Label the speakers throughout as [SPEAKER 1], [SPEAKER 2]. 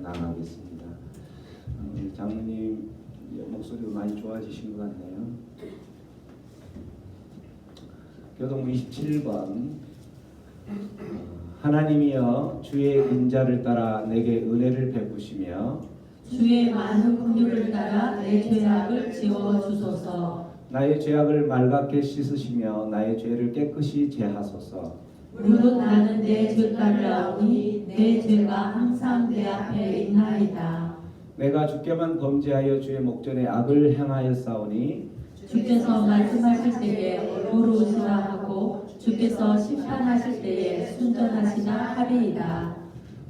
[SPEAKER 1] 나가겠습니다. 장로님 목소리가 많이 좋아지신 것 같네요. 교동 27번 하나님이여 주의 인자를 따라 내게 은혜를 베푸시며
[SPEAKER 2] 주의 많은 긍휼을 따라 내 죄악을 지워 주소서.
[SPEAKER 1] 나의 죄악을 맑게 씻으시며 나의 죄를 깨끗이 제하소서.
[SPEAKER 2] 무릇 나는 내 죄가를 아오니 내 죄가 항상 내 앞에 있나이다.
[SPEAKER 1] 내가 주께만 범죄하여 주의 목전에 악을 행하였사오니
[SPEAKER 2] 주께서 말씀하실 때에 어루우시라 하고 주께서 심판하실 때에 순전하시나 하리이다.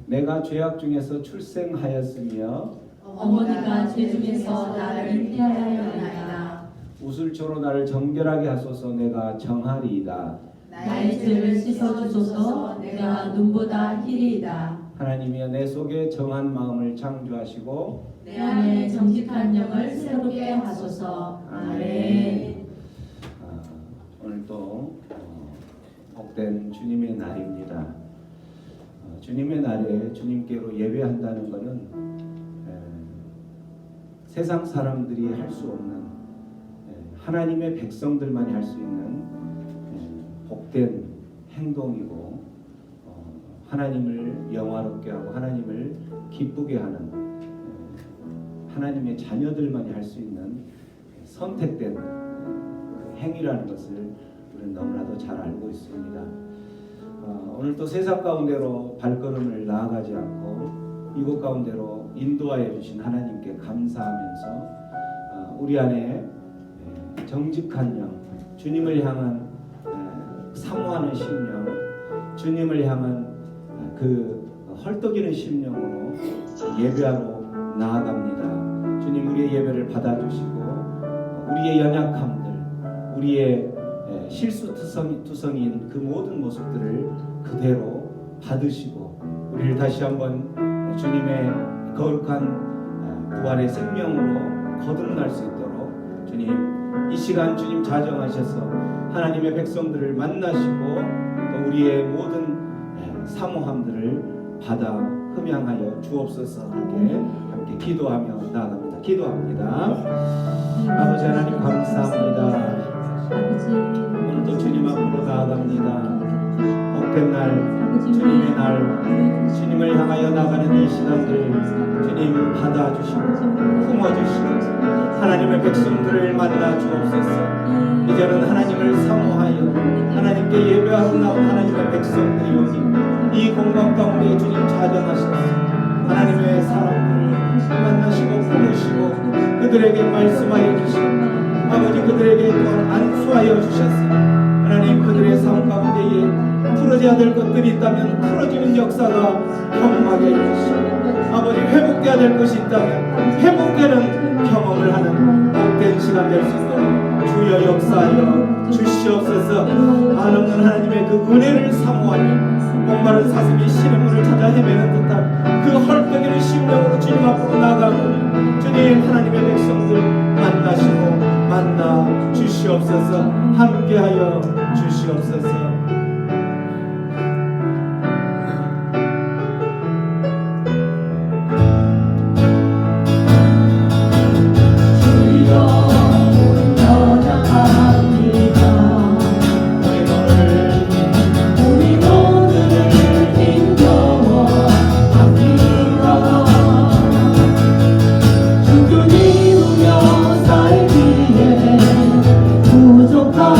[SPEAKER 1] 내가 죄악 중에서 출생하였으며
[SPEAKER 2] 어머니가 죄 중에서 나를 잉태하였나이다.
[SPEAKER 1] 우슬초로 나를 정결하게 하소서. 내가 정하리이다.
[SPEAKER 2] 나의 죄를 씻어주소서. 내가 눈보다 희리이다.
[SPEAKER 1] 하나님이여 내 속에 정한 마음을 창조하시고
[SPEAKER 2] 내 안에 정직한 영을 새롭게 하소서. 아멘.
[SPEAKER 1] 오늘 또 복된 주님의 날입니다. 주님의 날에 주님께로 예배한다는 것은 세상 사람들이 할 수 없는 하나님의 백성들만이 할 수 있는 복된 행동이고 하나님을 영화롭게 하고 하나님을 기쁘게 하는 하나님의 자녀들만이 할 수 있는 선택된 행위라는 것을 우리는 너무나도 잘 알고 있습니다. 오늘 또 세상 가운데로 발걸음을 나아가지 않고 이곳 가운데로 인도하여 주신 하나님께 감사하면서 우리 안에 정직한 영, 주님을 향한 사모하는 심령, 주님을 향한 그 헐떡이는 심령으로 예배하러 나아갑니다. 주님 우리의 예배를 받아주시고 우리의 연약함들, 우리의 실수투성이인 그 모든 모습들을 그대로 받으시고 우리를 다시 한번 주님의 거룩한 부활의 생명으로 거듭날 수 있도록 주님 이 시간 주님 자정하셔서 하나님의 백성들을 만나시고 또 우리의 모든 사모함들을 받아 흠양하여 주옵소서. 함께 기도하며 나아갑니다. 기도합니다. 아버지 하나님 감사합니다. 오늘도 주님 앞으로 나아갑니다. 복된 날, 주님의 날, 주님을 향하여 나가는 이 시간들 주님 받아주시고 품어주시고 하나님의 백성들을 만나 주옵소서. 이제는 하나님을 사모하여 하나님께 예배하러 나온 하나님의 백성들이 오니 이 공간 가운데 주님 자정하셔서 하나님의 사람들을 만나시고 부르시고 그들에게 말씀하여 주시고 아버지 그들에게 또한 안수하여 주셔서 하나님 그들의 삶 가운데에 풀어져야 될 것들이 있다면 풀어지는 역사가 경험하게 해주시고 아버지 회복돼야 될 것이 있다면 회복되는 경험을 하는 복된 시간 될 수 있도록 주여 역사하여 주시옵소서. 한없는 하나님의 그 은혜를 사모하니 목마른 사슴이 시냇물을 찾아 헤매는 듯한 그 헐떡이는 심령으로 주님 앞으로 나가고 주님 하나님의 백성들 만나시고 만나 주시옵소서. 함께하여 주시옵소서.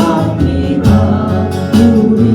[SPEAKER 2] 부족합니다. 우리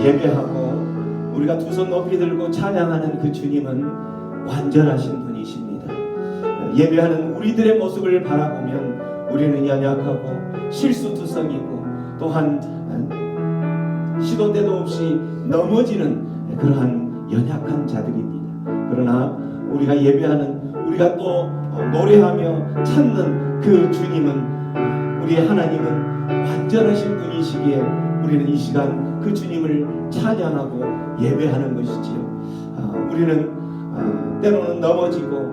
[SPEAKER 1] 예배하고 우리가 두 손 높이 들고 찬양하는 그 주님은 완전하신 분이십니다. 예배하는 우리들의 모습을 바라보면 우리는 연약하고 실수투성이고 또한 시도 때도 없이 넘어지는 그러한 연약한 자들입니다. 그러나 우리가 예배하는, 우리가 또 노래하며 찾는 그 주님은, 우리의 하나님은 완전하신 분이시기에 우리는 이 시간 그 주님을 찬양하고 예배하는 것이지요. 우리는 때로는 넘어지고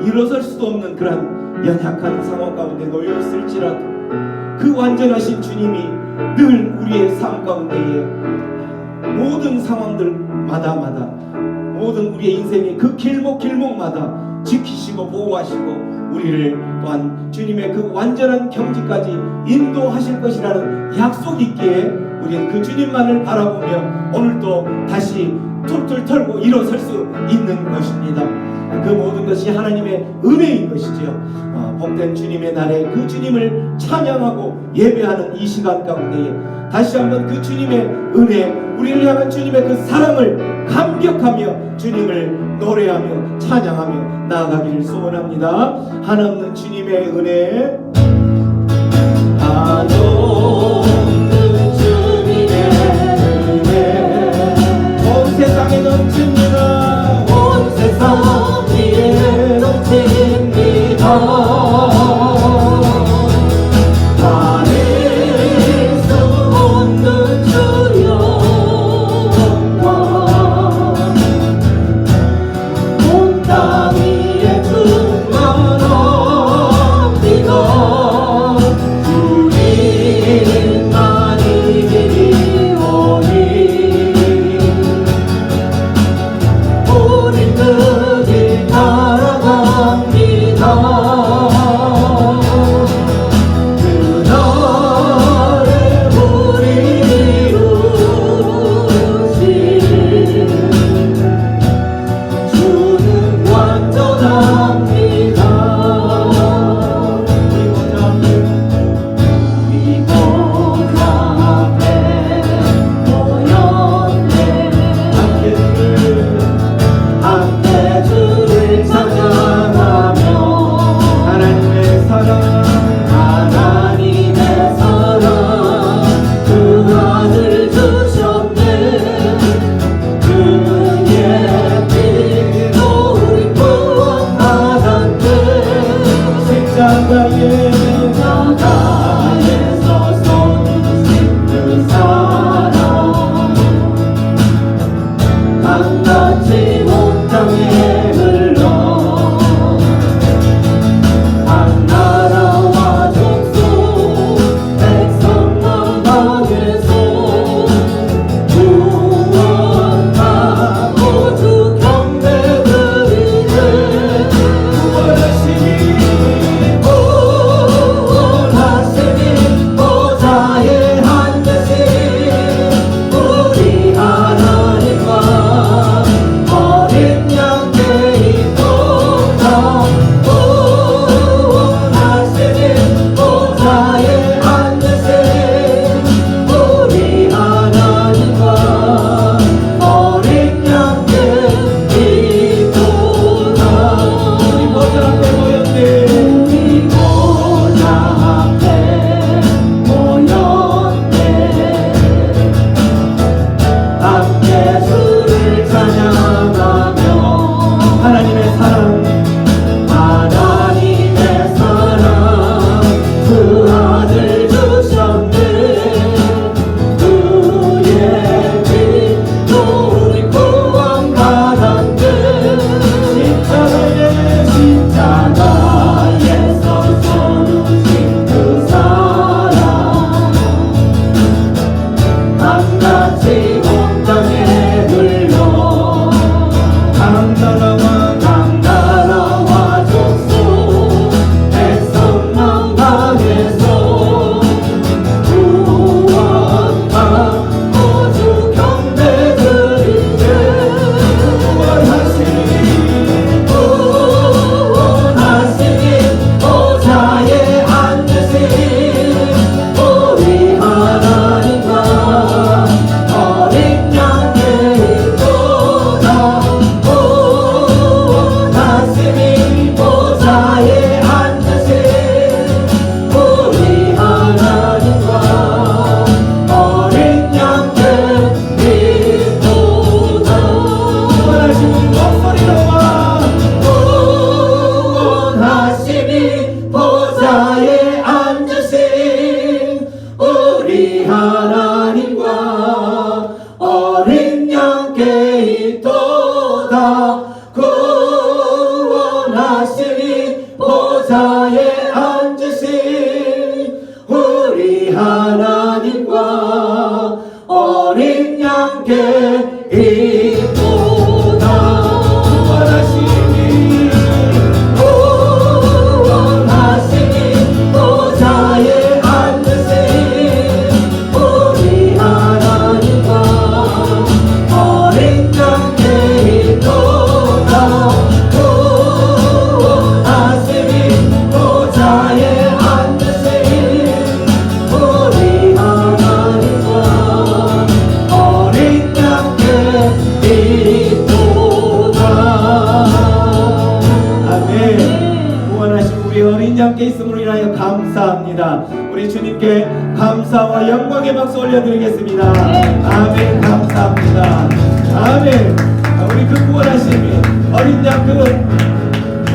[SPEAKER 1] 일어설 수도 없는 그런 연약한 상황 가운데 놓여 있을지라도 그 완전하신 주님이 늘 우리의 삶 가운데에 모든 상황들마다 모든 우리의 인생의 그 길목마다 지키시고 보호하시고 우리를 또한 주님의 그 완전한 경지까지 인도하실 것이라는 약속이 있기에 우리는 그 주님만을 바라보며 오늘도 다시 툴툴 털고 일어설 수 있는 것입니다. 그 모든 것이 하나님의 은혜인 것이죠. 복된 주님의 날에 그 주님을 찬양하고 예배하는 이 시간 가운데에 다시 한번 그 주님의 은혜, 우리를 향한 주님의 그 사랑을 감격하며 주님을 노래하며 찬양하며 나아가기를 소원합니다. 한없는 주님의 은혜, 한없는 주님의 은혜, 온 세상에 넘칩니다. 온 세상 위에 넘칩니다.
[SPEAKER 2] 우리
[SPEAKER 1] 우리 하나님과 어린 양께 있도다. 구원하시니 보좌에 앉으신 우리 하나님과 어린 양께 있도다. 구원하시니 보좌에 앉으신 우리 하나님과 어린 양께 있도다. 구원하시니 보좌에 앉으신 우리 하나님과 어린 양께 있도다. 아멘. 구원하신 우리 어린 양께 있음으로 인하여 감사합니다. 우리 주님께 감사와 영광의 박수 올려드리겠습니다. 아멘. 감사합니다. 아멘. 우리 그 구원하심이 어린 양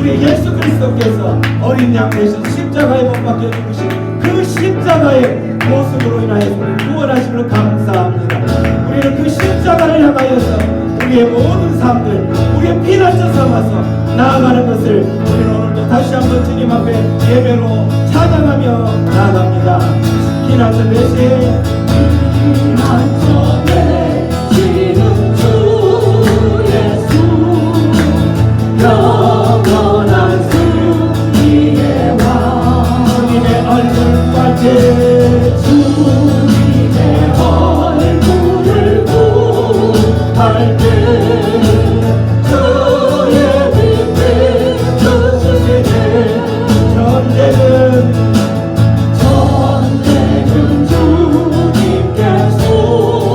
[SPEAKER 1] 우리 예수 그리스도께서 어린 양 대신 십자가에 못 박혀 죽으신 그 십자가의 모습으로 인하여 구원하심으로 감사합니다. 우리는 그 십자가를 향하여서 우리의 모든 삶들, 우리의 피난처 삼아서 나아가는 것을 우리는 오늘도 다시 한번 주님 앞에 예배로 찬양하며 나아갑니다. 피난처 대신 피난처 되시는 주 예수, 영원한 승리의 왕, 주님의 얼굴 밝게 주님의 얼굴을 구할 때 주의 빛을 주시네. 전쟁은 주님께 쏟아지네.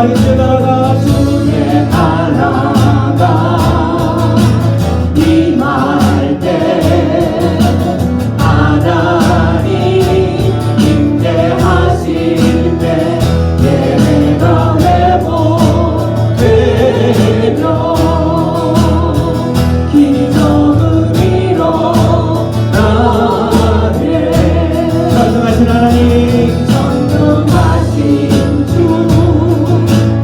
[SPEAKER 1] 하나님의 나라가
[SPEAKER 2] 주의 나라가 임할 때 하나님 임재하실 때 예배가 회복되며 기적을 일어나네.
[SPEAKER 1] 전능하신 하나님,
[SPEAKER 2] 전능하신 주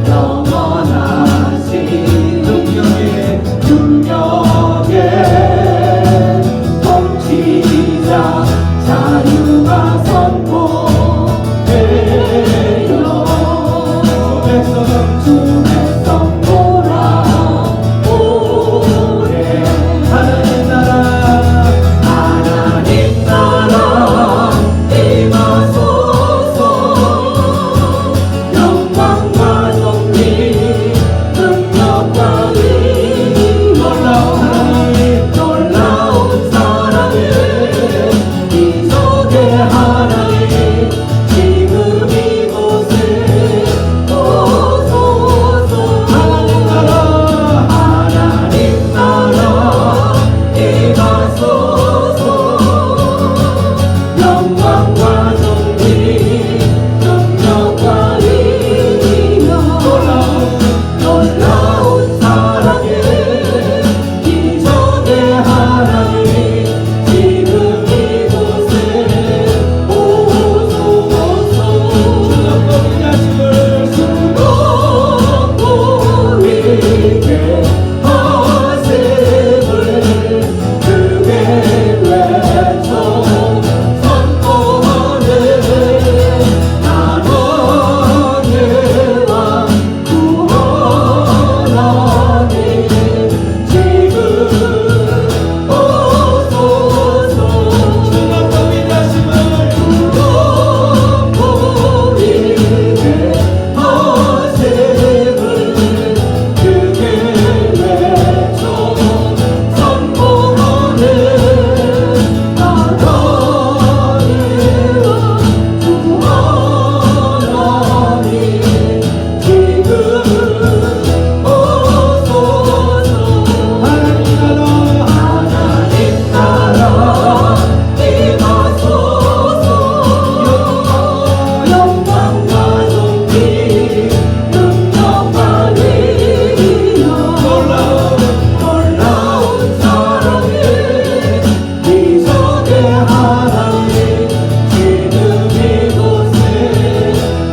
[SPEAKER 2] 영원하신 능력의 통치자 자유가 선포되어 주의 성 돌아오네.
[SPEAKER 1] 하나님 나라
[SPEAKER 2] 하나님 나라 임하소서. 영광과 존귀 능력과 힘 놀라운 사랑을 기적의 하나님 지금 이곳에 오소서. 하나님 나라 임하소서. 영광과 존귀 능력과 힘이며 놀라운 사랑의 기적의 하나님 지금 이곳에 오소서. 수고보이게 하셈을 크게 외쳐 선포하네. 나너의 왕 구원하니 지금 오소서. 수고보이게 하셈을 크게 외쳐 선포하네. 나너의 왕 구원하니 지금 오소서. 하나님 나라 임하소서. 영광과 존귀 능력과 힘이여 놀라운 사랑의 기적의 하나님 지금 이곳에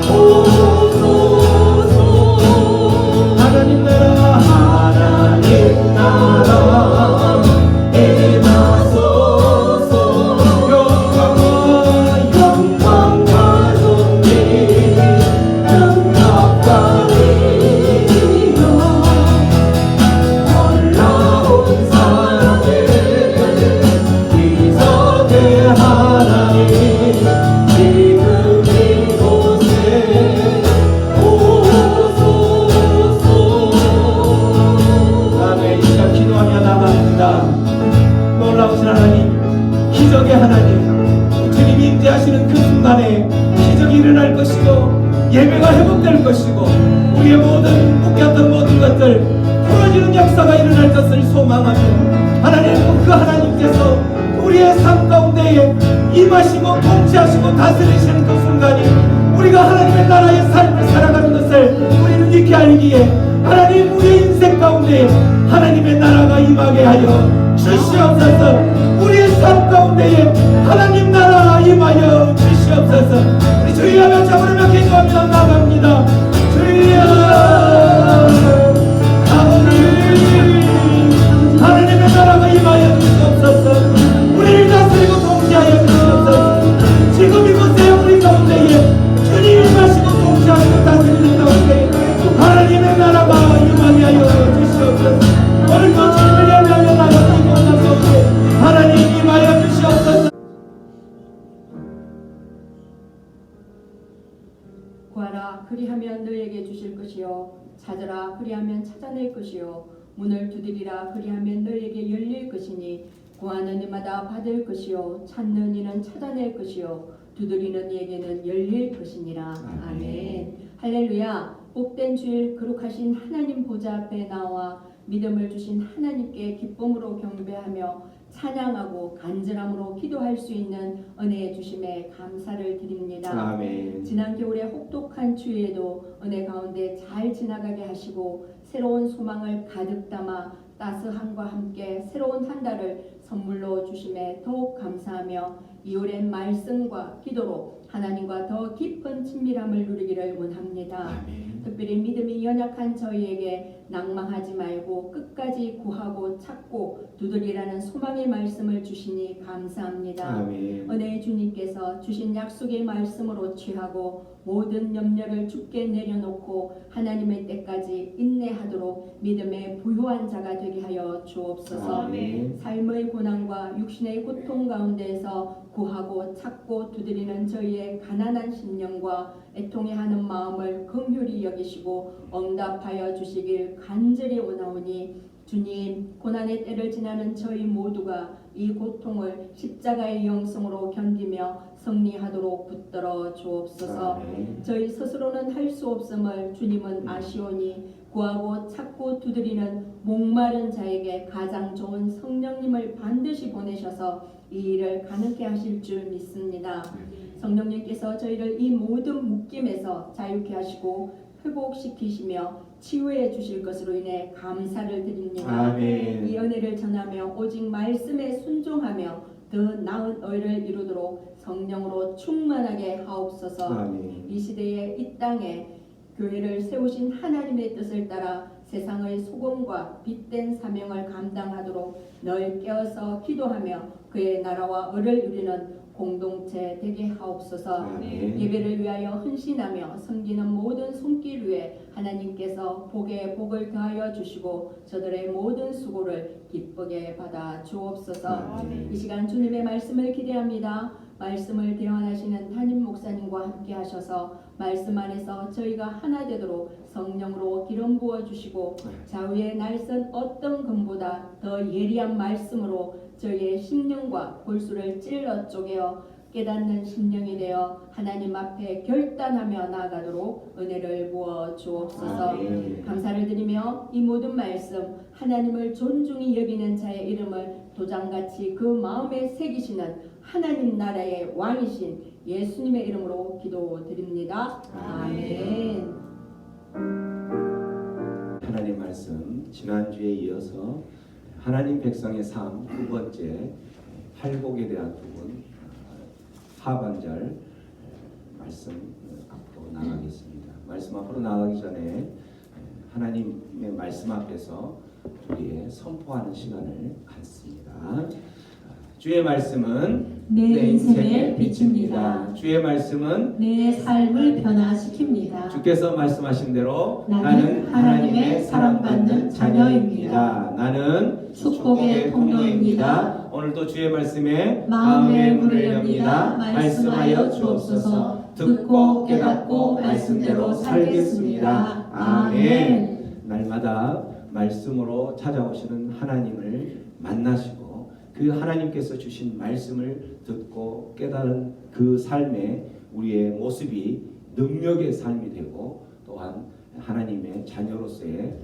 [SPEAKER 2] 오소서.
[SPEAKER 1] 하나님 나라
[SPEAKER 2] 임하소서. 영광과 존귀 능력과 힘이여 놀라운 사랑의 기적의 하나님 지금 이곳에 오소서.
[SPEAKER 1] 다음에 이 시간 기도하며 나갑니다. 놀라우신 하나님, 기적의 하나님, 주님이 임재하시는 그 순간에 기적이 일어날 것이고 예배가 회복될 것이고 우리의 모든 묶였던 모든 것들 풀어지는 역사가 일어날 것을 소망하며 하나님, 그 하나님께서 우리의 삶 가운데에 임하시고 통치하시고 다스리시는 그 순간이 우리가 하나님의 나라의 삶을 살아가는 것을 우리는 익히 알기에 하나님, 우리의 인생 가운데 하나님의 나라가 임하게 하여 주시옵소서. 우리의 삶 가운데에 하나님 나라 임하여 주시옵소서. 우리 주여 하며 잡으려며 기도하며 나갑니다. 주여, 하나님의 나라가 임하여 주시옵소서. 우리를 다스리고 통치하여 주시옵소서. 지금 이곳에 우리 가운데에 주님 임하시고 통치하시고 다스리는 가운데 하나님의 나라가 임하게 하여 주시옵소서. 오늘도 주님을 예배하며 나가는 이곳 가운데 하나님 임하여 주시옵소서.
[SPEAKER 3] 구하라 그리하면 너에게 주실 것이요 찾으라 그리하면 찾아낼 것이요 문을 두드리라 그리하면 너에게 열릴 것이니 구하는 이마다 받을 것이요 찾는 이는 찾아낼 것이요 두드리는 이에게는 열릴 것이니라. 아멘. 할렐루야. 복된 주일 거룩하신 하나님 보좌 앞에 나와 믿음을 주신 하나님께 기쁨으로 경배하며 찬양하고 간절함으로 기도할 수 있는 은혜 주심에 감사를 드립니다.
[SPEAKER 1] 아멘.
[SPEAKER 3] 지난 겨울에 혹독한 추위에도 은혜 가운데 잘 지나가게 하시고 새로운 소망을 가득 담아 따스함과 함께 새로운 한 달을 선물로 주심에 더욱 감사하며 이 오랜 말씀과 기도로 하나님과 더 깊은 친밀함을 누리기를 원합니다.
[SPEAKER 1] 아멘.
[SPEAKER 3] 특별히 믿음이 연약한 저희에게 낭망하지 말고 끝까지 구하고 찾고 두드리라는 소망의 말씀을 주시니 감사합니다.
[SPEAKER 1] 아멘.
[SPEAKER 3] 은혜의 주님께서 주신 약속의 말씀으로 취하고 모든 염려를 주께 내려놓고 하나님의 때까지 인내하도록 믿음의 부유한 자가 되게 하여 주옵소서.
[SPEAKER 1] 아멘.
[SPEAKER 3] 삶의 고난과 육신의 고통 가운데에서 구하고 찾고 두드리는 저희의 가난한 심령과 애통해하는 마음을 긍휼히 여기시고 응답하여 주시길 간절히 원하오니 주님, 고난의 때를 지나는 저희 모두가 이 고통을 십자가의 영성으로 견디며 승리하도록 붙들어 주옵소서.
[SPEAKER 1] 아멘.
[SPEAKER 3] 저희 스스로는 할 수 없음을 주님은 아시오니 구하고 찾고 두드리는 목마른 자에게 가장 좋은 성령님을 반드시 보내셔서 이 일을 가능케 하실 줄 믿습니다. 성령님께서 저희를 이 모든 묶임에서 자유케 하시고 회복시키시며 치유해 주실 것으로 인해 감사를 드립니다.
[SPEAKER 1] 아멘.
[SPEAKER 3] 이 은혜를 전하며 오직 말씀에 순종하며 더 나은 의를 이루도록 성령으로 충만하게 하옵소서.
[SPEAKER 1] 아멘.
[SPEAKER 3] 이 시대에 이 땅에 교회를 세우신 하나님의 뜻을 따라 세상의 소금과 빛된 사명을 감당하도록 널 깨어서 기도하며 그의 나라와 의를 이루는 공동체 되게 하옵소서.
[SPEAKER 1] 아멘.
[SPEAKER 3] 예배를 위하여 헌신하며 섬기는 모든 손길 위에 하나님께서 복에 복을 더하여 주시고 저들의 모든 수고를 기쁘게 받아 주옵소서.
[SPEAKER 1] 아멘.
[SPEAKER 3] 이 시간 주님의 말씀을 기대합니다. 말씀을 대언하시는 담임 목사님과 함께 하셔서 말씀 안에서 저희가 하나 되도록 성령으로 기름 부어 주시고 좌우의 날선 어떤 금보다 더 예리한 말씀으로 저희의 심령과 골수를 찔러 쪼개어 깨닫는 심령이 되어 하나님 앞에 결단하며 나아가도록 은혜를 부어 주옵소서.
[SPEAKER 1] 아멘.
[SPEAKER 3] 감사를 드리며 이 모든 말씀 하나님을 존중히 여기는 자의 이름을 도장같이 그 마음에 새기시는 하나님 나라의 왕이신 예수님의 이름으로 기도드립니다. 아멘.
[SPEAKER 1] 하나님 말씀 지난주에 이어서 하나님 백성의 삶 두 번째 팔복에 대한 부분 하반절 말씀 앞으로 나가겠습니다. 말씀 앞으로 나가기 전에 하나님의 말씀 앞에서 우리의 선포하는 시간을 갖습니다. 주의 말씀은
[SPEAKER 2] 내 인생의 빛입니다.
[SPEAKER 1] 주의 말씀은
[SPEAKER 2] 내 삶을 변화시킵니다.
[SPEAKER 1] 주께서 말씀하신 대로
[SPEAKER 2] 나는 하나님의 사랑받는 자녀입니다.
[SPEAKER 1] 나는
[SPEAKER 2] 축복의 통로입니다.
[SPEAKER 1] 오늘도 주의 말씀에
[SPEAKER 2] 마음의 문을 엽니다. 말씀하여 주옵소서. 듣고 깨닫고 말씀대로 살겠습니다. 아멘.
[SPEAKER 1] 날마다 말씀으로 찾아오시는 하나님을 만나시고 그 하나님께서 주신 말씀을 듣고 깨달은 그 삶에 우리의 모습이 능력의 삶이 되고 또한 하나님의 자녀로서의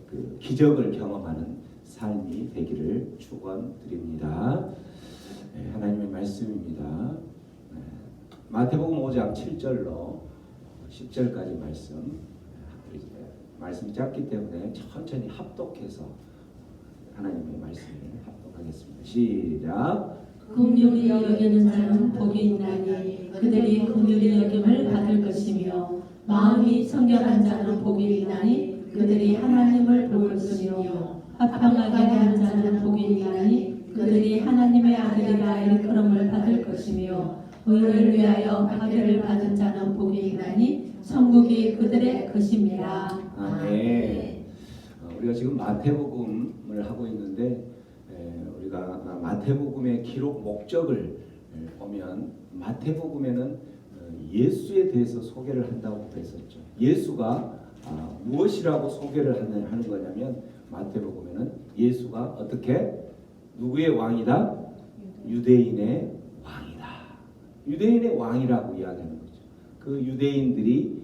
[SPEAKER 1] 그 기적을 경험하는 삶이 되기를 축원드립니다. 하나님의 말씀입니다. 마태복음 5장 7절로 10절까지 말씀이 짧기 때문에 천천히 합독해서 하나님의 말씀을 합독하겠습니다. 시작.
[SPEAKER 2] 긍휼히 여기는 자는 복이 있나니 그들이 긍휼히 여김을 받을 것이며 마음이 청결한 자는 복이 있나니 그들이 하나님을 볼 것이며 화평하게 하는 자는 복이 있나니 그들이 하나님의 아들이라 일컬음을 받을 것이며 의를 위하여 박해를 받은 자는 복이 있나니 천국이 그들의 것입니다.
[SPEAKER 1] 아멘. 우리가 지금 마태복음을 하고 있는데 우리가 마태복음의 기록 목적을 보면 마태복음에는 예수에 대해서 소개를 한다고 했었죠. 예수가 무엇이라고 소개를 하는 거냐면 마태복음에는 예수가 어떻게 누구의 왕이다? 유대인의 왕이다. 유대인의 왕이라고 이야기하는 거죠. 그 유대인들이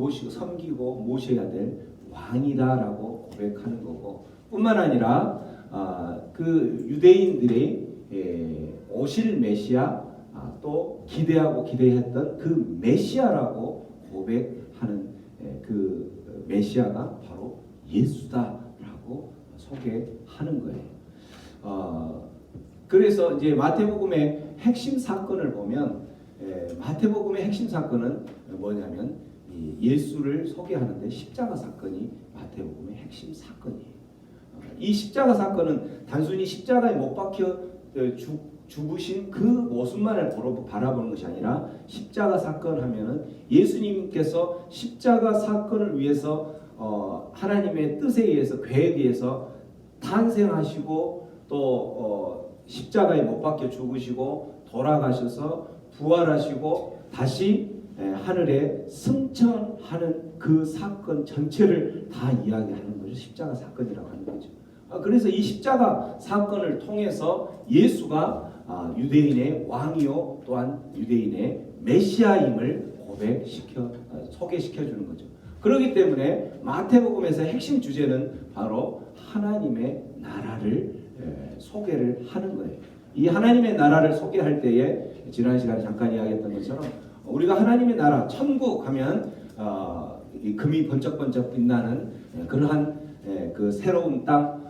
[SPEAKER 1] 모시고 섬기고 모셔야 될 왕이다라고 고백하는 거고, 뿐만 아니라 그 유대인들이 오실 메시아, 또 기대하고 기대했던 그 메시아라고 고백하는 그 메시아가 바로 예수다라고 소개하는 거예요. 그래서 이제 마태복음의 핵심 사건을 보면, 마태복음의 핵심 사건은 뭐냐면 이 예수를 소개하는데 십자가 사건이 마태복음의 핵심 사건이에요. 이 십자가 사건은 단순히 십자가에 못 박혀 죽으신 그 모습만을 바라보는 것이 아니라, 십자가 사건 하면은 예수님께서 십자가 사건을 위해서 하나님의 뜻에 의해서, 계획에 의해서 탄생하시고 또 십자가에 못 박혀 죽으시고 돌아가셔서 부활하시고 다시 하늘에 승천하는 그 사건 전체를 다 이야기하는 거죠. 십자가 사건이라고 하는 거죠. 그래서 이 십자가 사건을 통해서 예수가 유대인의 왕이요 또한 유대인의 메시아임을 소개시켜 주는 거죠. 그렇기 때문에 마태복음에서 핵심 주제는 바로 하나님의 나라를 소개를 하는 거예요. 이 하나님의 나라를 소개할 때에 지난 시간에 잠깐 이야기했던 것처럼, 우리가 하나님의 나라, 천국 하면 이 금이 번쩍번쩍 빛나는 그러한 그 새로운 땅,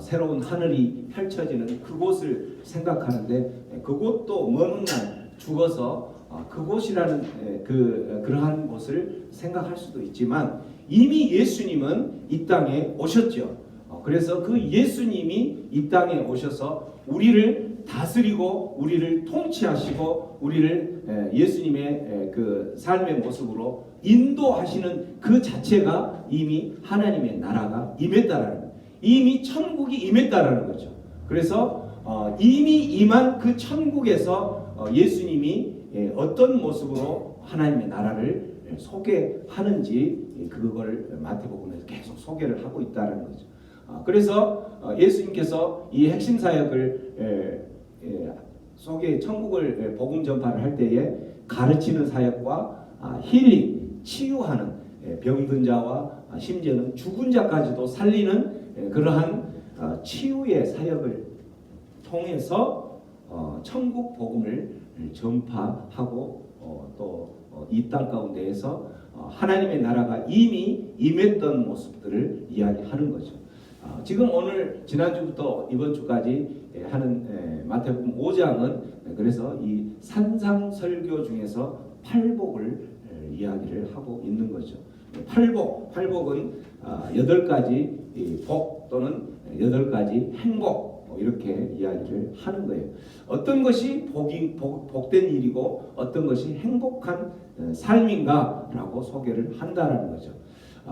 [SPEAKER 1] 새로운 하늘이 펼쳐지는 그곳을 생각하는데, 그곳도 먼 날 죽어서 그곳이라는 그러한 곳을 생각할 수도 있지만, 이미 예수님은 이 땅에 오셨죠. 그래서 그 예수님이 이 땅에 오셔서 우리를 다스리고 우리를 통치하시고 우리를 예수님의 그 삶의 모습으로 인도하시는 그 자체가 이미 하나님의 나라가 임했다라는 거예요. 이미 천국이 임했다라는 거죠. 그래서 이미 임한 그 천국에서 예수님이 어떤 모습으로 하나님의 나라를 소개하는지, 그걸 마태복음에서 계속 소개를 하고 있다는 거죠. 그래서 예수님께서 이 핵심 사역을 천국을 복음 전파를 할 때에 가르치는 사역과 힐링, 치유하는 병든 자와 심지어는 죽은 자까지도 살리는 그러한 치유의 사역을 통해서 천국 복음을 전파하고 또 이 땅 가운데에서 하나님의 나라가 이미 임했던 모습들을 이야기하는 거죠. 지금 오늘 지난주부터 이번 주까지 하는 마태복음 5장은 그래서 이 산상설교 중에서 팔복을 이야기를 하고 있는 거죠. 팔복은 8가지 복 또는 8가지 행복, 이렇게 이야기를 하는 거예요. 어떤 것이 복된 일이고 어떤 것이 행복한 삶인가라고 소개를 한다는 거죠.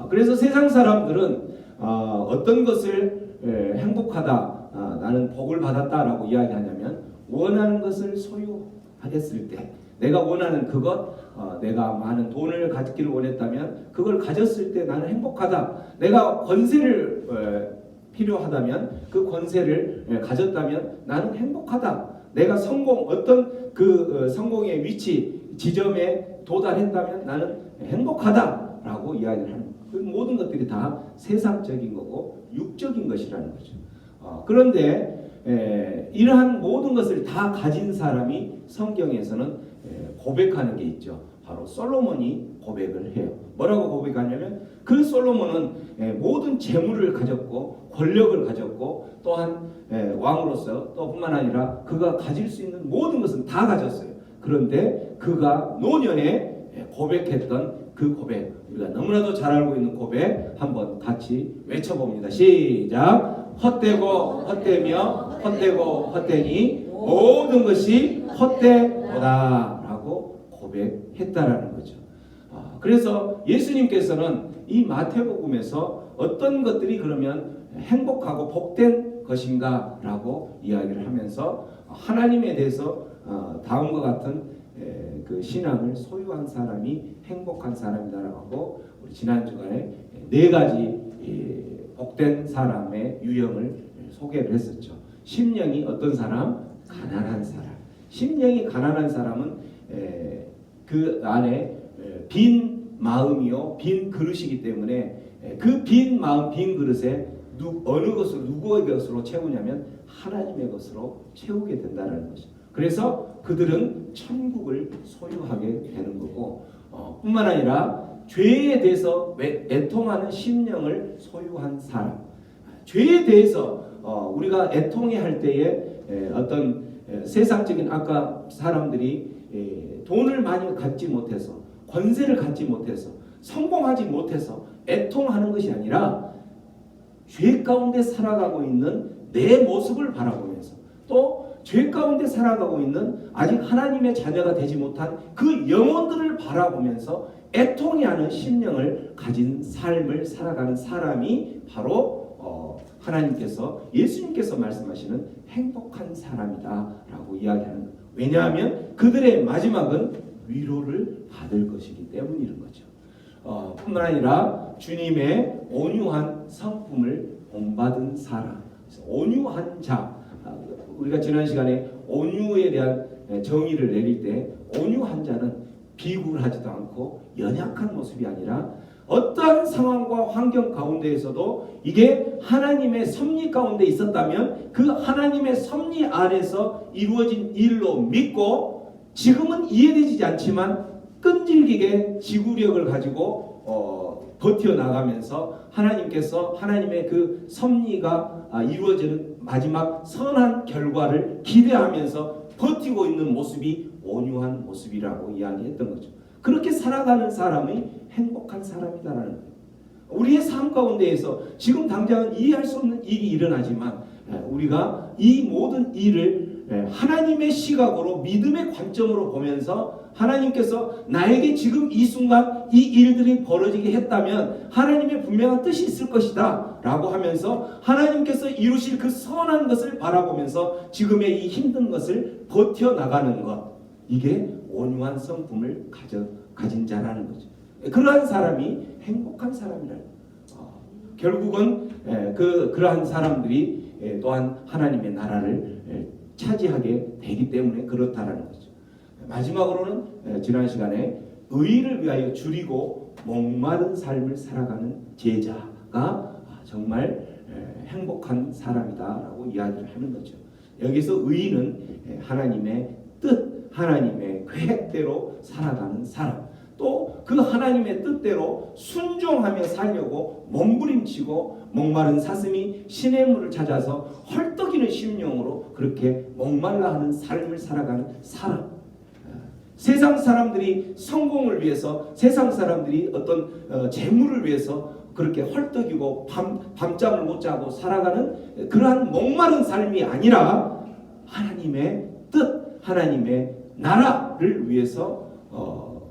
[SPEAKER 1] 그래서 세상 사람들은 어떤 것을 행복하다, 나는 복을 받았다라고 이야기하냐면, 원하는 것을 소유했을 때, 내가 원하는 그것, 내가 많은 돈을 가지기를 원했다면 그걸 가졌을 때 나는 행복하다. 내가 권세를 필요하다면 그 권세를 가졌다면 나는 행복하다. 내가 어떤 그 성공의 위치, 지점에 도달했다면 나는 행복하다라고 이야기를 하는 거예요. 그 모든 것들이 다 세상적인 거고 육적인 것이라는 거죠. 그런데 이러한 모든 것을 다 가진 사람이 성경에서는 고백하는 게 있죠. 바로 솔로몬이 고백을 해요. 뭐라고 고백하냐면, 그 솔로몬은 모든 재물을 가졌고 권력을 가졌고 또한 왕으로서 또 뿐만 아니라 그가 가질 수 있는 모든 것은 다 가졌어요. 그런데 그가 노년에 고백했던 그 고백, 우리가 너무나도 잘 알고 있는 고백 한번 같이 외쳐봅니다. 시작. 헛되고 헛되며 헛되고 헛되니 모든 것이 헛되도다 라고 고백했다라는 거죠. 그래서 예수님께서는 이 마태복음에서 어떤 것들이 그러면 행복하고 복된 것인가 라고 이야기를 하면서 하나님에 대해서 다음과 같은 그 신앙을 소유한 사람이 행복한 사람이다라고 우리 지난 주간에 4가지 복된 사람의 유형을 소개를 했었죠. 심령이 어떤 사람? 가난한 사람. 심령이 가난한 사람은 그 안에 빈 마음이요 빈 그릇이기 때문에 그 빈 마음 빈 그릇에 어느 것으로 누구의 것으로 채우냐면 하나님의 것으로 채우게 된다는 것이죠. 그래서 그들은 천국을 소유하게 되는 거고 뿐만 아니라 죄에 대해서 애통하는 심령을 소유한 사람, 죄에 대해서 우리가 애통해 할 때에 어떤 세상적인 아까 사람들이 돈을 많이 갖지 못해서 권세를 갖지 못해서 성공하지 못해서 애통하는 것이 아니라 죄 가운데 살아가고 있는 내 모습을 바라보면서 또 죄 가운데 살아가고 있는 아직 하나님의 자녀가 되지 못한 그 영혼들을 바라보면서 애통해하는 심령을 가진 삶을 살아가는 사람이 바로 하나님께서 예수님께서 말씀하시는 행복한 사람이다라고 이야기하는 거예요. 왜냐하면 그들의 마지막은 위로를 받을 것이기 때문인 거죠. 뿐만 아니라 주님의 온유한 성품을 본받은 사람, 온유한 자. 우리가 지난 시간에 온유에 대한 정의를 내릴 때 온유한 자는 비굴하지도 않고 연약한 모습이 아니라 어떠한 상황과 환경 가운데에서도 이게 하나님의 섭리 가운데 있었다면 그 하나님의 섭리 안에서 이루어진 일로 믿고 지금은 이해되지 않지만 끈질기게 지구력을 가지고 버텨나가면서 하나님께서 하나님의 그 섭리가 이루어지는 마지막 선한 결과를 기대하면서 버티고 있는 모습이 온유한 모습이라고 이야기했던 거죠. 그렇게 살아가는 사람이 행복한 사람이다라는 거예요. 우리의 삶 가운데에서 지금 당장은 이해할 수 없는 일이 일어나지만 우리가 이 모든 일을 하나님의 시각으로 믿음의 관점으로 보면서 하나님께서 나에게 지금 이 순간 이 일들이 벌어지게 했다면 하나님의 분명한 뜻이 있을 것이다 라고 하면서 하나님께서 이루실 그 선한 것을 바라보면서 지금의 이 힘든 것을 버텨나가는 것, 이게 온유한 성품을 가진 자라는 거죠. 그러한 사람이 행복한 사람이라는 거예요. 결국은 그러한 사람들이 또한 하나님의 나라를 차지하게 되기 때문에 그렇다라는 거죠. 마지막으로는 지난 시간에 의를 위하여 줄이고 목마른 삶을 살아가는 제자가 정말 행복한 사람이다라고 이야기를 하는 거죠. 여기서 의는 하나님의 뜻, 하나님의 계획대로 살아가는 사람, 또 그 하나님의 뜻대로 순종하며 살려고 몸부림치고 목마른 사슴이 시냇물을 찾아서 헐떡이는 심령으로 그렇게 목말라 하는 삶을 살아가는 사람. 세상 사람들이 성공을 위해서, 세상 사람들이 어떤 재물을 위해서 그렇게 헐떡이고 밤잠을 못 자고 살아가는 그러한 목마른 삶이 아니라 하나님의 뜻, 하나님의 나라를 위해서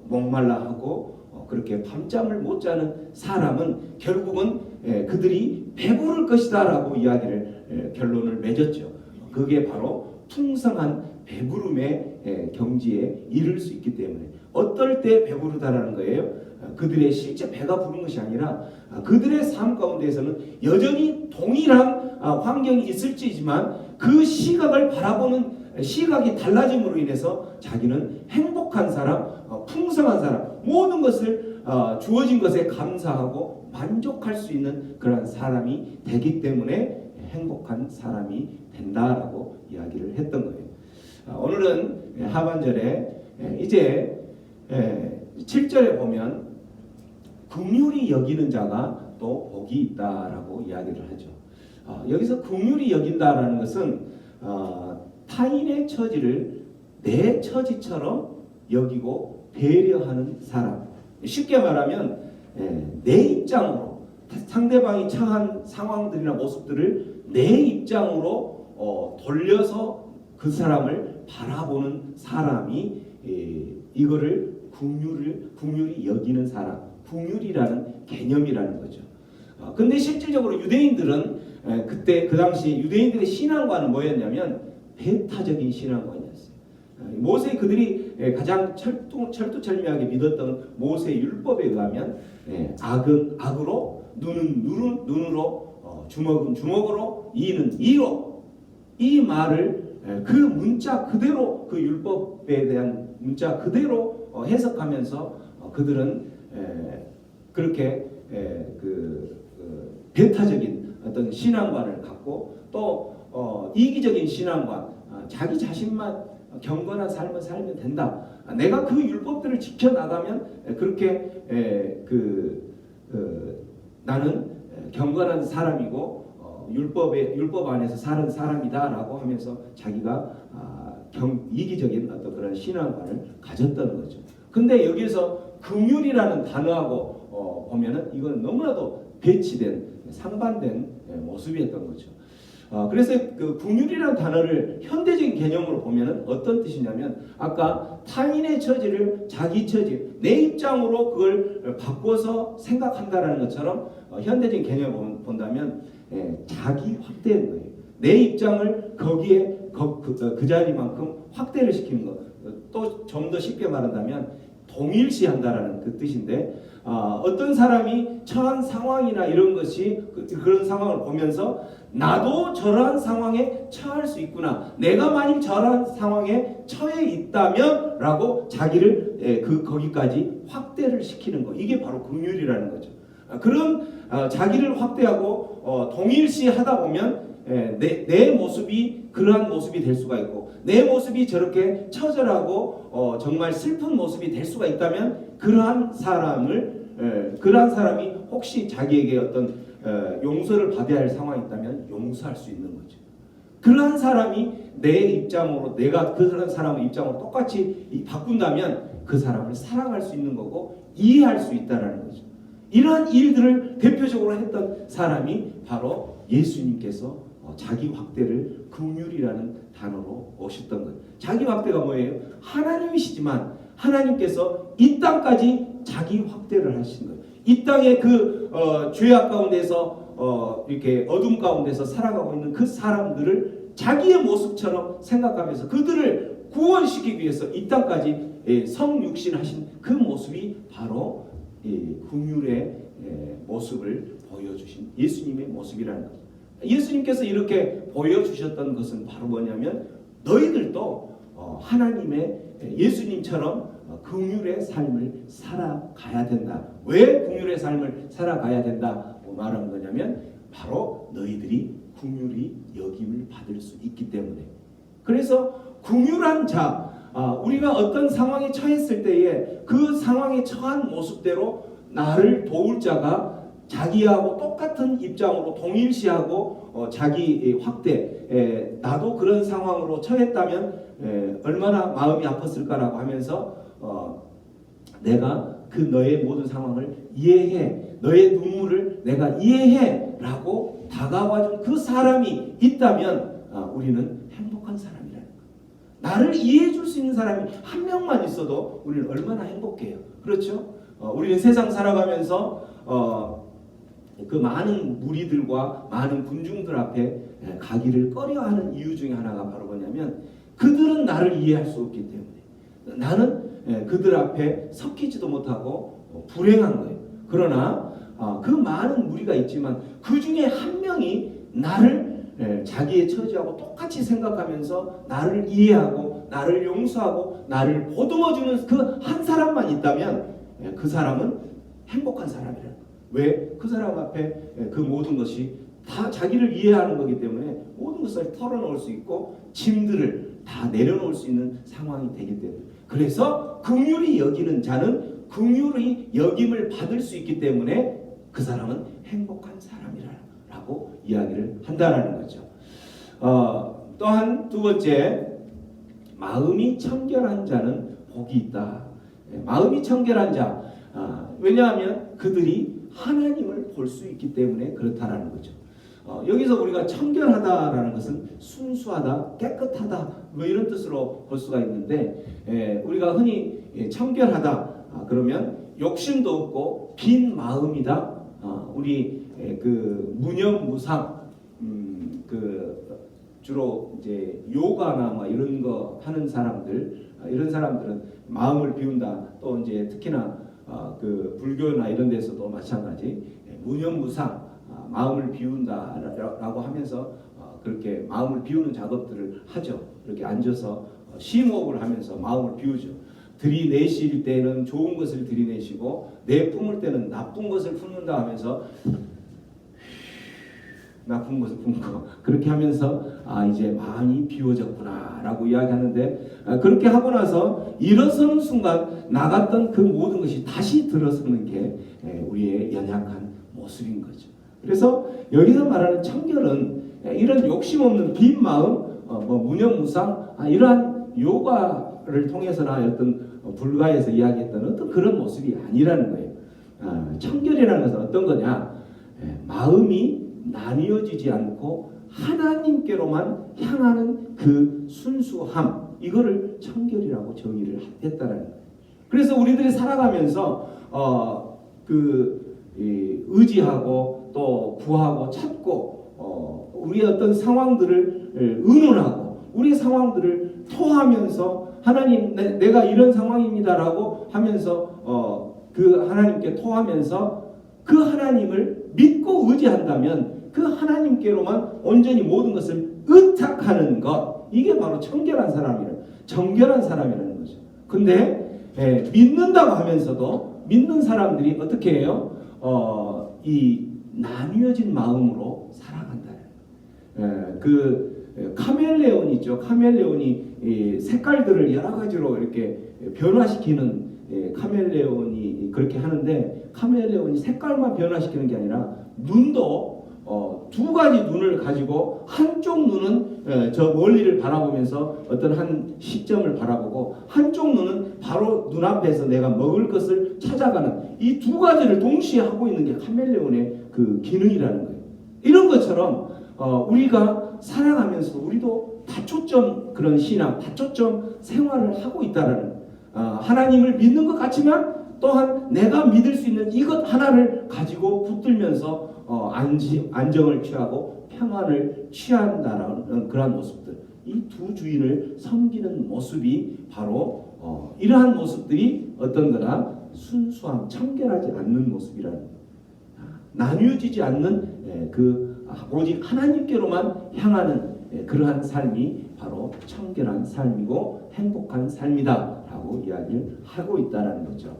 [SPEAKER 1] 목말라 하고 그렇게 밤잠을 못 자는 사람은 결국은 그들이 배부를 것이다 라고 이야기를 결론을 맺었죠. 그게 바로 풍성한 배부름의 경지에 이를 수 있기 때문에 어떨 때 배부르다라는 거예요. 그들의 실제 배가 부른 것이 아니라 그들의 삶 가운데에서는 여전히 동일한 환경이 있을지지만 그 시각을 바라보는 시각이 달라짐으로 인해서 자기는 행복한 사람, 풍성한 사람, 모든 것을 주어진 것에 감사하고 만족할 수 있는 그런 사람이 되기 때문에 행복한 사람이 된다라고 이야기를 했던 거예요. 오늘은 하반절에 이제 7절에 보면 긍휼히 여기는 자가 또 복이 있다라고 이야기를 하죠. 여기서 긍휼히 여긴다라는 것은 타인의 처지를 내 처지처럼 여기고 배려하는 사람. 쉽게 말하면 내 입장으로 상대방이 처한 상황들이나 모습들을 내 입장으로 돌려서 그 사람을 바라보는 사람이 이거를 긍휼히 여기는 사람, 긍휼이라는 개념이라는 거죠. 근데 실질적으로 유대인들은 그때 그 당시 유대인들의 신앙관은 뭐였냐면 배타적인 신앙관이었어요. 모세 그들이 가장 철두철미하게 믿었던 모세 율법에 의하면 악은 악으로, 눈은 눈으로, 주먹은 주먹으로, 이는 이로, 이 말을 그 문자 그대로 그 율법에 대한 문자 그대로 해석하면서 그들은 그렇게 배타적인 어떤 신앙관을 갖고 또 이기적인 신앙관, 자기 자신만 경건한 삶을 살면 된다. 내가 그 율법들을 지켜나가면 그렇게 나는 경건한 사람이고 율법 안에서 사는 사람이다라고 하면서 자기가 이기적인 어떤 그런 신앙관을 가졌던 거죠. 근데 여기서 긍휼이라는 단어하고 보면은 이건 너무나도 배치된 상반된 모습이었던 거죠. 그래서 그 긍휼이라는 단어를 현대적인 개념으로 보면은 어떤 뜻이냐면 아까 타인의 처지를 자기 처지, 내 입장으로 그걸 바꿔서 생각한다라는 것처럼 현대적인 개념을 본다면 자기 확대인 거예요. 내 입장을 거기에 그 자리만큼 확대를 시키는 것. 또 좀 더 쉽게 말한다면 동일시한다라는 그 뜻인데 어떤 사람이 처한 상황이나 이런 것이 그런 상황을 보면서 나도 저러한 상황에 처할 수 있구나. 내가 만일 저러한 상황에 처해 있다면 라고 자기를 거기까지 확대를 시키는 거. 이게 바로 긍휼이라는 거죠. 그런 자기를 확대하고 동일시하다 보면 내 모습이 그러한 모습이 될 수가 있고 내 모습이 저렇게 처절하고 정말 슬픈 모습이 될 수가 있다면 그러한 사람이 혹시 자기에게 어떤 용서를 받아야 할 상황이 있다면 용서할 수 있는 거죠. 그러한 사람이 내 입장으로 내가 그런 사람의 입장으로 똑같이 바꾼다면 그 사람을 사랑할 수 있는 거고 이해할 수 있다라는 거죠. 이러한 일들을 대표적으로 했던 사람이 바로 예수님께서 자기 확대를 긍휼이라는 단어로 오셨던 거예요. 자기 확대가 뭐예요? 하나님이시지만 하나님께서 이 땅까지 자기 확대를 하신 거예요. 이 땅의 그 죄악 가운데서 이렇게 어둠 가운데서 살아가고 있는 그 사람들을 자기의 모습처럼 생각하면서 그들을 구원시키기 위해서 이 땅까지 성육신하신 그 모습이 바로 긍휼의 모습을 보여주신 예수님의 모습이라는 거죠. 예수님께서 이렇게 보여주셨던 것은 바로 뭐냐면 너희들도 하나님의 예수님처럼 긍휼의 삶을 살아가야 된다. 왜 긍휼의 삶을 살아가야 된다고 말하는 거냐면 바로 너희들이 긍휼히 여김을 받을 수 있기 때문에. 그래서 긍휼한 자, 우리가 어떤 상황에 처했을 때에 그 상황에 처한 모습대로 나를 도울 자가 자기하고 똑같은 입장으로 동일시하고 자기 확대, 나도 그런 상황으로 처했다면 얼마나 마음이 아팠을까라고 하면서 내가 그 너의 모든 상황을 이해해, 너의 눈물을 내가 이해해 라고 다가와준 그 사람이 있다면 우리는 행복한 사람이라는 거예요. 나를 이해해 줄 수 있는 사람이 한 명만 있어도 우리는 얼마나 행복해요. 그렇죠? 우리는 세상 살아가면서 그 많은 무리들과 많은 군중들 앞에 가기를 꺼려하는 이유 중에 하나가 바로 뭐냐면 그들은 나를 이해할 수 없기 때문에 나는 그들 앞에 섞이지도 못하고 불행한 거예요. 그러나 그 많은 무리가 있지만 그 중에 한 명이 나를 자기의 처지하고 똑같이 생각하면서 나를 이해하고 나를 용서하고 나를 보듬어주는 그 한 사람만 있다면 그 사람은 행복한 사람이라는 거예요. 왜? 그 사람 앞에 그 모든 것이 다 자기를 이해하는 거기 때문에 모든 것을 털어놓을 수 있고 짐들을 다 내려놓을 수 있는 상황이 되기 때문에 그래서 긍휼히 여기는 자는 긍휼히 여김을 받을 수 있기 때문에 그 사람은 행복한 사람이라고 이야기를 한다라는 거죠. 또한 두 번째, 마음이 청결한 자는 복이 있다. 마음이 청결한 자, 왜냐하면 그들이 하나님을 볼 수 있기 때문에 그렇다라는 거죠. 여기서 우리가 청결하다라는 것은 순수하다, 깨끗하다 뭐 이런 뜻으로 볼 수가 있는데 우리가 흔히 청결하다 그러면 욕심도 없고 빈 마음이다. 우리 그 무념무상 주로 이제 요가나 뭐 이런 거 하는 사람들 이런 사람들은 마음을 비운다. 또 이제 특히나 그 불교나 이런 데서도 마찬가지 무념무상 마음을 비운다라고 하면서 그렇게 마음을 비우는 작업들을 하죠. 이렇게 앉아서 심호흡을 하면서 마음을 비우죠. 들이내실 때는 좋은 것을 들이내시고 내뿜을 때는 나쁜 것을 품는다 하면서 나쁜 것을 품고 그렇게 하면서 이제 마음이 비워졌구나라고 이야기하는데 그렇게 하고 나서 일어서는 순간 나갔던 그 모든 것이 다시 들어서는 게 우리의 연약한 모습인 거죠. 그래서 여기서 말하는 청결은 이런 욕심 없는 빈 마음, 무념무상 이러한 요가를 통해서나 어떤 불가에서 이야기했던 어떤 그런 모습이 아니라는 거예요. 청결이라는 것은 어떤 거냐? 마음이 나뉘어지지 않고 하나님께로만 향하는 그 순수함, 이거를 청결이라고 정의를 했다는 거예요. 그래서 우리들이 살아가면서 의지하고 또 구하고 찾고 우리의 어떤 상황들을 의논하고 우리의 상황들을 토하면서 하나님 내가 이런 상황입니다라고 하면서 그 하나님께 토하면서 그 하나님을 믿고 의지한다면 그 하나님께로만 온전히 모든 것을 의탁하는 것, 이게 바로 정결한 사람이라는 거죠. 근데 믿는다고 하면서도 믿는 사람들이 어떻게 해요? 이 나뉘어진 마음으로 살아간다. 그 카멜레온 있죠. 카멜레온이 색깔들을 여러 가지로 이렇게 변화시키는 카멜레온이 그렇게 하는데 카멜레온이 색깔만 변화시키는 게 아니라 눈도 두 가지 눈을 가지고 한쪽 눈은 저 멀리를 바라보면서 어떤 한 시점을 바라보고 한쪽 눈은 바로 눈앞에서 내가 먹을 것을 찾아가는 이 두 가지를 동시에 하고 있는 게 카멜레온의 그 기능이라는 거예요. 이런 것처럼 우리가 살아가면서 우리도 다초점 그런 신앙, 다초점 생활을 하고 있다라는 하나님을 믿는 것 같지만 또한 내가 믿을 수 있는 이것 하나를 가지고 붙들면서 안정을 취하고 평안을 취한다라는 그러한 모습들, 이 두 주인을 섬기는 모습이 바로 이러한 모습들이 어떤 거나 순수함, 청결하지 않는 모습이라는 나뉘어지지 않는 오직 하나님께로만 향하는 그러한 삶이 바로 청결한 삶이고 행복한 삶이다라고 이야기를 하고 있다는 거죠.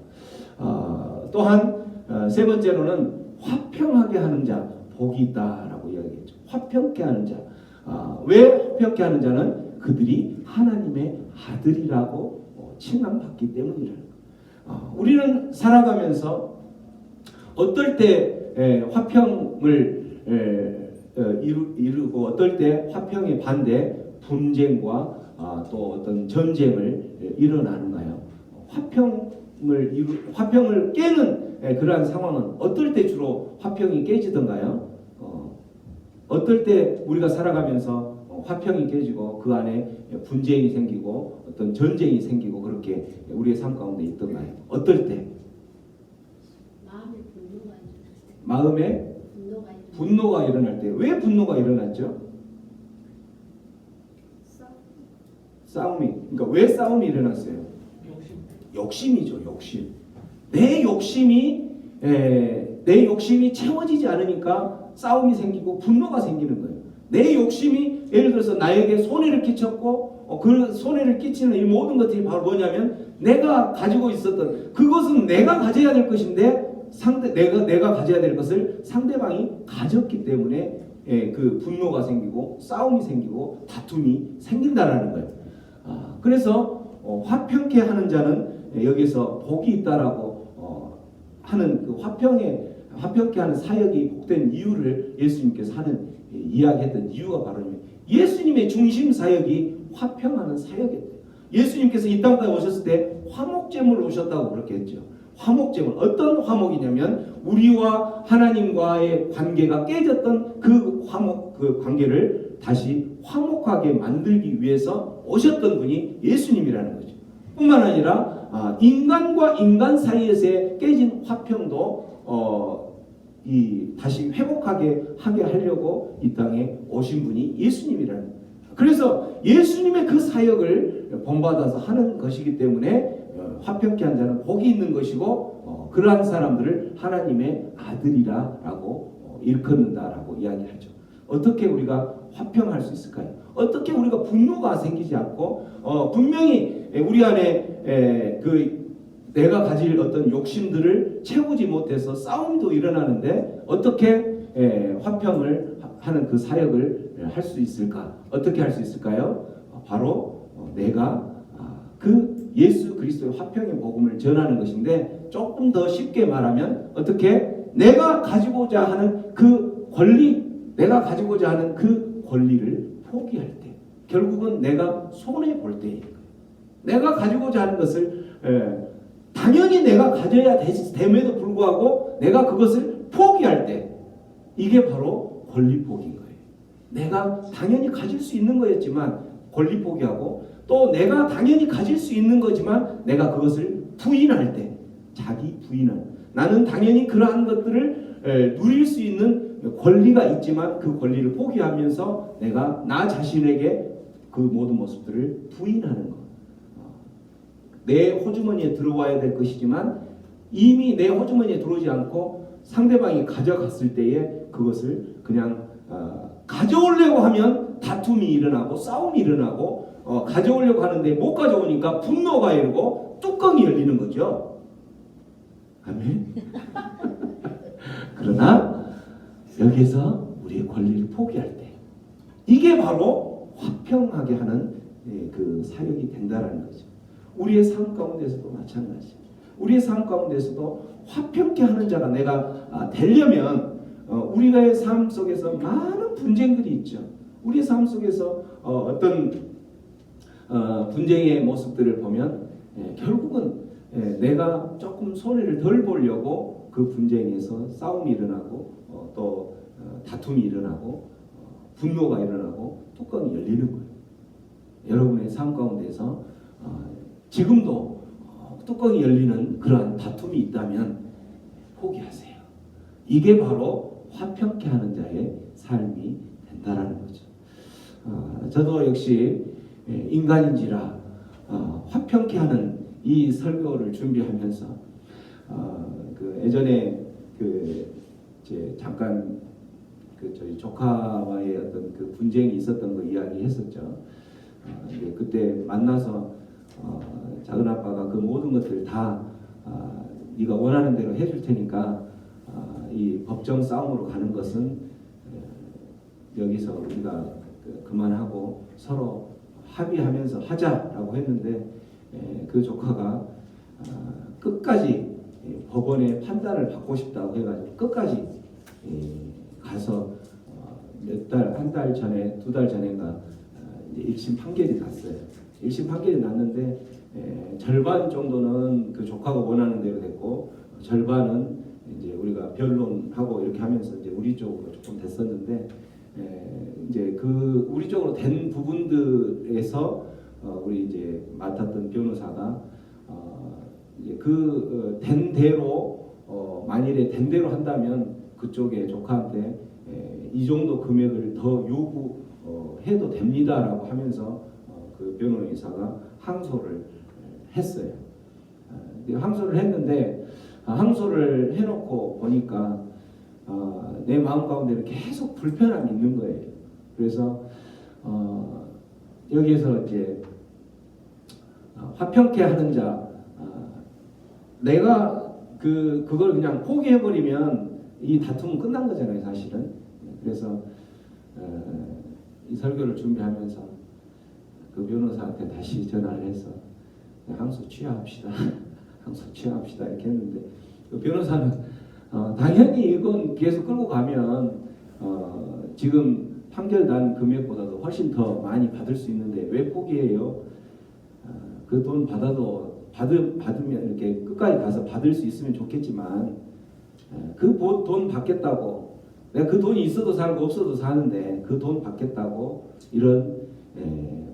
[SPEAKER 1] 또한 세 번째로는 화평하게 하는 자 복이 있다라고 이야기했죠. 화평케 하는 자. 왜 화평케 하는 자는 그들이 하나님의 아들이라고 칭함받기 때문이라는 거예요. 우리는 살아가면서 어떨 때 화평을 이루고 어떨 때 화평의 반대 분쟁과 또 어떤 전쟁을 일어나는가요? 화평을 깨는 그러한 상황은 어떨 때 주로 화평이 깨지던가요? 어떨 때 우리가 살아가면서 화평이 깨지고 그 안에 분쟁이 생기고 어떤 전쟁이 생기고 그렇게 우리의 삶 가운데 있던가요? 어떨 때? 마음에 분노가 일어날 때. 왜 분노가 일어났죠? 싸움이. 그러니까 왜 싸움이 일어났어요? 욕심이죠. 욕심. 내 욕심이 채워지지 않으니까 싸움이 생기고 분노가 생기는 거예요. 내 욕심이 예를 들어서 나에게 손해를 끼쳤고 그 손해를 끼치는 이 모든 것들이 바로 뭐냐면 내가 가지고 있었던 그것은 내가 가져야 될 것인데 내가 가져야 될 것을 상대방이 가졌기 때문에 그 분노가 생기고 싸움이 생기고 다툼이 생긴다라는 거예요. 그래서 화평케 하는 자는 여기서 복이 있다라고 하는 그 화평케 하는 사역이 복된 이유를 예수님께서 이야기했던 이유가 바로 예수님의 중심 사역이 화평하는 사역이었대요. 예수님께서 이 땅까지 오셨을 때 화목제물로 오셨다고 그렇게 했죠. 화목제물. 어떤 화목이냐면 우리와 하나님과의 관계가 깨졌던 그 관계를 다시 화목하게 만들기 위해서 오셨던 분이 예수님이라는 거죠. 뿐만 아니라 인간과 인간 사이에서의 깨진 화평도 다시 회복하게 하게 하려고 이 땅에 오신 분이 예수님이라는 거예요. 그래서 예수님의 그 사역을 본받아서 하는 것이기 때문에 화평케 한 자는 복이 있는 것이고 그러한 사람들을 하나님의 아들이라고 일컫는다라고 이야기하죠. 어떻게 우리가 화평할 수 있을까요? 어떻게 우리가 분노가 생기지 않고 분명히 우리 안에 내가 가질 어떤 욕심들을 채우지 못해서 싸움도 일어나는데 어떻게 화평을 하는 그 사역을 할 수 있을까? 어떻게 할 수 있을까요? 바로 내가 그 예수 그리스도의 화평의 복음을 전하는 것인데 조금 더 쉽게 말하면 어떻게 내가 가지고자 하는 그 권리, 내가 가지고자 하는 그 권리를 포기할 때 결국은 내가 손해 볼 때예요. 내가 가지고자 하는 것을 당연히 내가 가져야 됨에도 불구하고 내가 그것을 포기할 때 이게 바로 권리 포기인 거예요. 내가 당연히 가질 수 있는 거였지만 권리 포기하고 또 내가 당연히 가질 수 있는 거지만 내가 그것을 부인할 때 자기 부인은 나는 당연히 그러한 것들을 누릴 수 있는 권리가 있지만 그 권리를 포기하면서 내가 나 자신에게 그 모든 모습들을 부인하는 것. 내 호주머니에 들어와야 될 것이지만 이미 내 호주머니에 들어오지 않고 상대방이 가져갔을 때에 그것을 그냥 가져오려고 하면 다툼이 일어나고 싸움이 일어나고 가져오려고 하는데 못 가져오니까 분노가 일고 뚜껑이 열리는 거죠. 아멘. 그러나 여기서 우리의 권리를 포기할 때 이게 바로 화평하게 하는 그 사역이 된다라는 거죠. 우리의 삶 가운데서도 마찬가지입니다. 우리의 삶 가운데서도 화평케 하는 자가 내가 되려면 우리의 삶 속에서 많은 분쟁들이 있죠. 우리의 삶 속에서 어떤 분쟁의 모습들을 보면 결국은 내가 조금 손해를 덜 보려고 그 분쟁에서 싸움이 일어나고 또 다툼이 일어나고 분노가 일어나고 뚜껑이 열리는 거예요. 여러분의 삶 가운데서 지금도 뚜껑이 열리는 그러한 다툼이 있다면 포기하세요. 이게 바로 화평케 하는 자의 삶이 된다라는 거죠. 저도 역시 인간인지라 화평케 하는 이 설교를 준비하면서 그 예전에 이제 잠깐 저희 조카와의 어떤 그 분쟁이 있었던 거 이야기했었죠. 그때 만나서 작은 아빠가 그 모든 것들을 다 네가 원하는 대로 해줄 테니까 이 법정 싸움으로 가는 것은 여기서 우리가 그만하고 서로 합의하면서 하자라고 했는데 그 조카가 끝까지 법원의 판단을 받고 싶다고 해가지고 끝까지 가서 한 달 전에, 2달 전인가 1심 판결이 났어요. 1심 판결이 났는데 절반 정도는 그 조카가 원하는 대로 됐고 절반은 이제 우리가 변론하고 이렇게 하면서 이제 우리 쪽으로 조금 됐었는데 이제 그 우리 쪽으로 된 부분들에서 우리 이제 맡았던 변호사가 이제 그 된 대로 만일에 된 대로 한다면 그쪽에 조카한테 이 정도 금액을 더 요구해도 됩니다라고 하면서 그 변호사가 항소를 했어요. 항소를 했는데 항소를 해놓고 보니까 내 마음 가운데는 계속 불편함이 있는 거예요. 그래서 여기에서 이제 화평케 하는 자, 내가 그걸 그냥 포기해버리면 이 다툼은 끝난 거잖아요, 사실은. 그래서 이 설교를 준비하면서 그 변호사한테 다시 전화를 해서 항소 취하합시다, 항소 취하합시다 이렇게 했는데 그 변호사는 당연히 이건 계속 끌고 가면 지금 판결 난 금액보다도 훨씬 더 많이 받을 수 있는데 왜 포기해요? 그 돈 받으면 이렇게 끝까지 가서 받을 수 있으면 좋겠지만 그 돈 받겠다고 내가 그 돈이 있어도 살고 없어도 사는데 그 돈 받겠다고 이런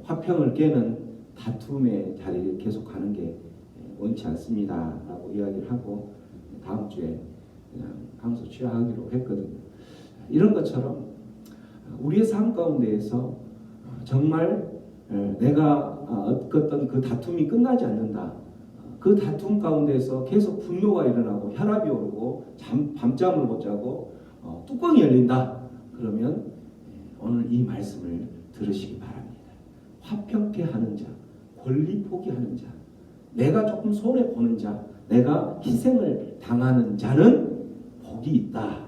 [SPEAKER 1] 화평을 깨는 다툼의 자리를 계속 가는 게 원치 않습니다 라고 이야기를 하고 다음 주에 그냥 항소 취하하기로 했거든요. 이런 것처럼 우리의 삶 가운데에서 정말 내가 어떤 그 다툼이 끝나지 않는다. 그 다툼 가운데에서 계속 분노가 일어나고 혈압이 오르고 밤잠을 못 자고 뚜껑이 열린다. 그러면 오늘 이 말씀을 들으시기 바랍니다. 화평케 하는 자, 권리 포기하는 자, 내가 조금 손해 보는 자, 내가 희생을 당하는 자는 복이 있다.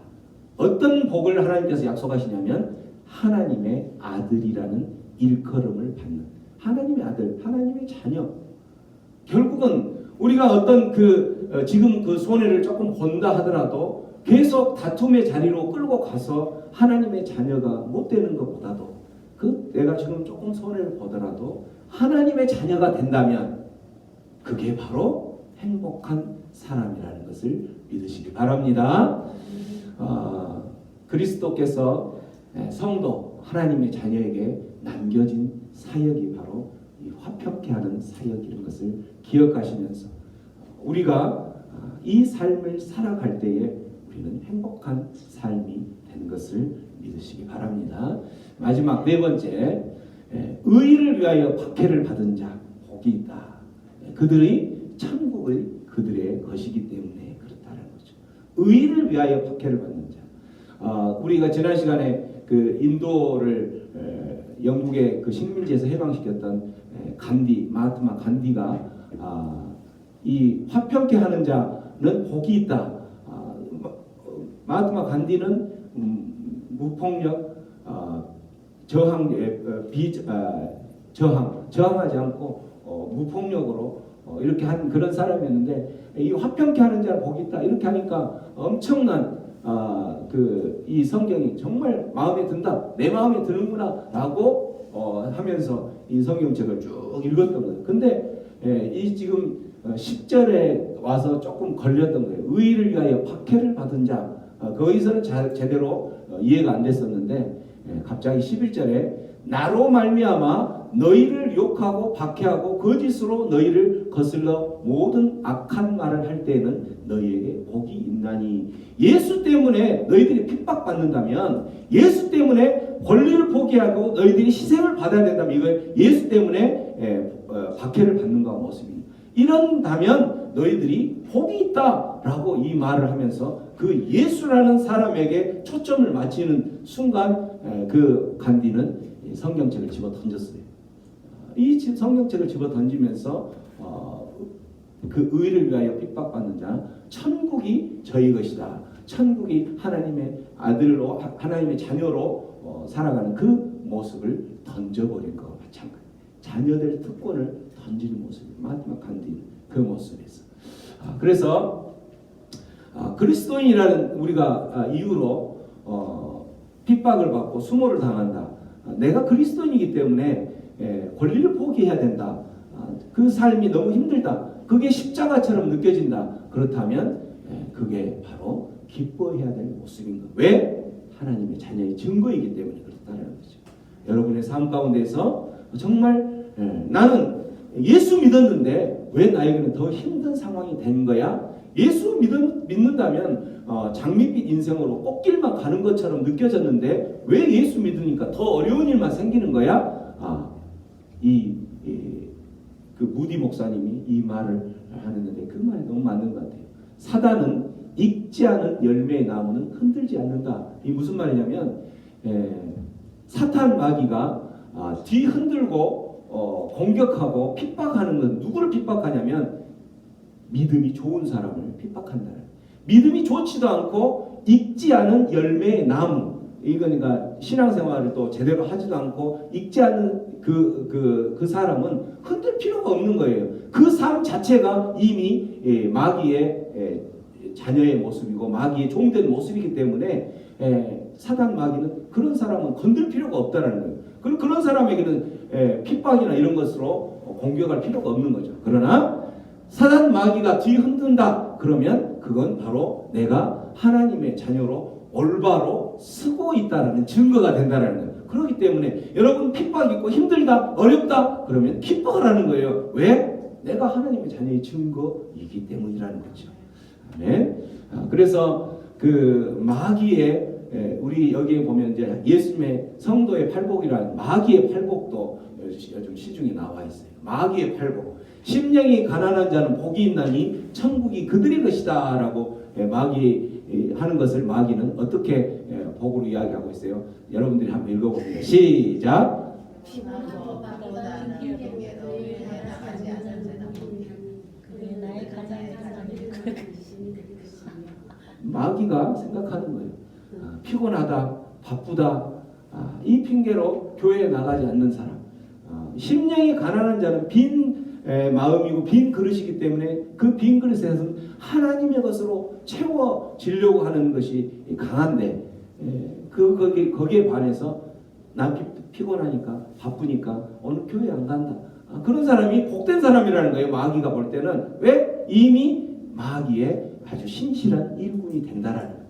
[SPEAKER 1] 어떤 복을 하나님께서 약속하시냐면 하나님의 아들이라는 일컬음을 받는, 하나님의 아들, 하나님의 자녀. 결국은 우리가 어떤 지금 그 손해를 조금 본다 하더라도 계속 다툼의 자리로 끌고 가서 하나님의 자녀가 못 되는 것보다도 내가 지금 조금 손해를 보더라도 하나님의 자녀가 된다면 그게 바로 행복한 사람이라는 것을 믿으시기 바랍니다. 그리스도께서 성도 하나님의 자녀에게 남겨진 사역이 바로 이 화평케 하는 사역이라는 것을 기억하시면서 우리가 이 삶을 살아갈 때에 우리는 행복한 삶이 되는 것을 믿으시기 바랍니다. 마지막 네 번째, 의를 위하여 박해를 받은 자 복이 있다. 그들이 천국의 그들의 것이기 때문에 그렇다는 거죠. 의를 위하여 박해를 받는 자. 우리가 지난 시간에 그 인도를 영국의 그 식민지에서 해방시켰던 간디, 마하트마 간디가 이 화평케 하는 자는 복이 있다. 마하트마 간디는 무폭력, 저항하지 않고 무폭력으로 이렇게 한 그런 사람이었는데 이 화평케 하는 자는 복이 있다 이렇게 하니까 엄청난 이 성경이 정말 마음에 든다, 내 마음에 드는구나라고 하면서 이 성경책을 쭉 읽었던 거예요. 근데 이 지금 10절에 와서 조금 걸렸던 거예요. 의를 위하여 박해를 받은 자. 거기서는 제대로 이해가 안 됐었는데 갑자기 11절에 나로 말미암아 너희를 욕하고 박해하고 거짓으로 너희를 거슬러 모든 악한 말을 할 때에는 너희에게 복이 있나니. 예수 때문에 너희들이 핍박받는다면, 예수 때문에 권리를 포기하고 너희들이 희생을 받아야 된다면, 이거 예수 때문에 박해를 받는 것과 모습입니다. 이런다면 너희들이 복이 있다라고 이 말을 하면서 그 예수라는 사람에게 초점을 맞추는 순간 그 간디는 성경책을 집어 던졌어요. 이 성경책을 집어 던지면서 그 의를 위하여 핍박받는 자, 천국이 저희 것이다. 천국이 하나님의 아들로, 하나님의 자녀로 살아가는 그 모습을 던져버린 것과 마찬가지. 자녀될 특권을 던지는 모습이 마지막 간디 그 모습에서. 그래서 그리스도인이라는 우리가 이유로 핍박을 받고 수모를 당한다. 내가 그리스도인이기 때문에 권리를 포기해야 된다. 그 삶이 너무 힘들다. 그게 십자가처럼 느껴진다. 그렇다면 그게 바로 기뻐해야 될 모습인 것. 왜? 하나님의 자녀의 증거이기 때문에 그렇다는 거죠. 여러분의 삶 가운데서 정말 나는 예수 믿었는데 왜 나에게는 더 힘든 상황이 된 거야? 예수 믿는다면 장밋빛 인생으로 꽃길만 가는 것처럼 느껴졌는데 왜 예수 믿으니까 더 어려운 일만 생기는 거야? 그 무디 목사님이 이 말을 하는데 그 말이 너무 맞는 것 같아요. 사단은 익지 않은 열매의 나무는 흔들지 않는다. 이 무슨 말이냐면 사탄 마귀가 뒤흔들고 공격하고 핍박하는 건 누구를 핍박하냐면 믿음이 좋은 사람을 핍박한다. 믿음이 좋지도 않고 익지 않은 열매의 나무. 그러니까 신앙생활을 또 제대로 하지도 않고 익지 않은 그 사람은 흔들 필요가 없는 거예요. 그 삶 자체가 이미 마귀의 자녀의 모습이고 마귀의 종된 모습이기 때문에 사단 마귀는 그런 사람은 건들 필요가 없다라는 거예요. 그런 사람에게는 핍박이나 이런 것으로 공격할 필요가 없는 거죠. 그러나 사단 마귀가 뒤흔든다 그러면 그건 바로 내가 하나님의 자녀로 올바로 서고 있다는 증거가 된다는 거예요. 그렇기 때문에 여러분 핍박 있고 힘들다 어렵다 그러면 기뻐하라는 거예요. 왜? 내가 하나님의 자녀의 증거이기 때문이라는 거죠. 아멘. 그래서 그 마귀의 우리 여기에 보면 이제 예수님의 성도의 팔복이라는 마귀의 팔복도 요즘 시중에 나와 있어요. 마귀의 팔복. 심령이 가난한 자는 복이 있나니 천국이 그들의 것이다라고 마귀 하는 것을 마귀는 어떻게 복으로 이야기하고 있어요. 여러분들이 한번 읽어보세요. 시작. 마귀가 생각하는 거예요. 피곤하다, 바쁘다, 이 핑계로 교회에 나가지 않는 사람. 심령이 가난한 자는 빈 마음이고 빈 그릇이기 때문에 그 빈 그릇에서는 하나님의 것으로 채워지려고 하는 것이 강한데 거기에 반해서 난 피곤하니까 바쁘니까 오늘 교회 안 간다. 그런 사람이 복된 사람이라는 거예요. 마귀가 볼 때는. 왜? 이미 마귀의 아주 신실한 일꾼이 된다라는 거예요.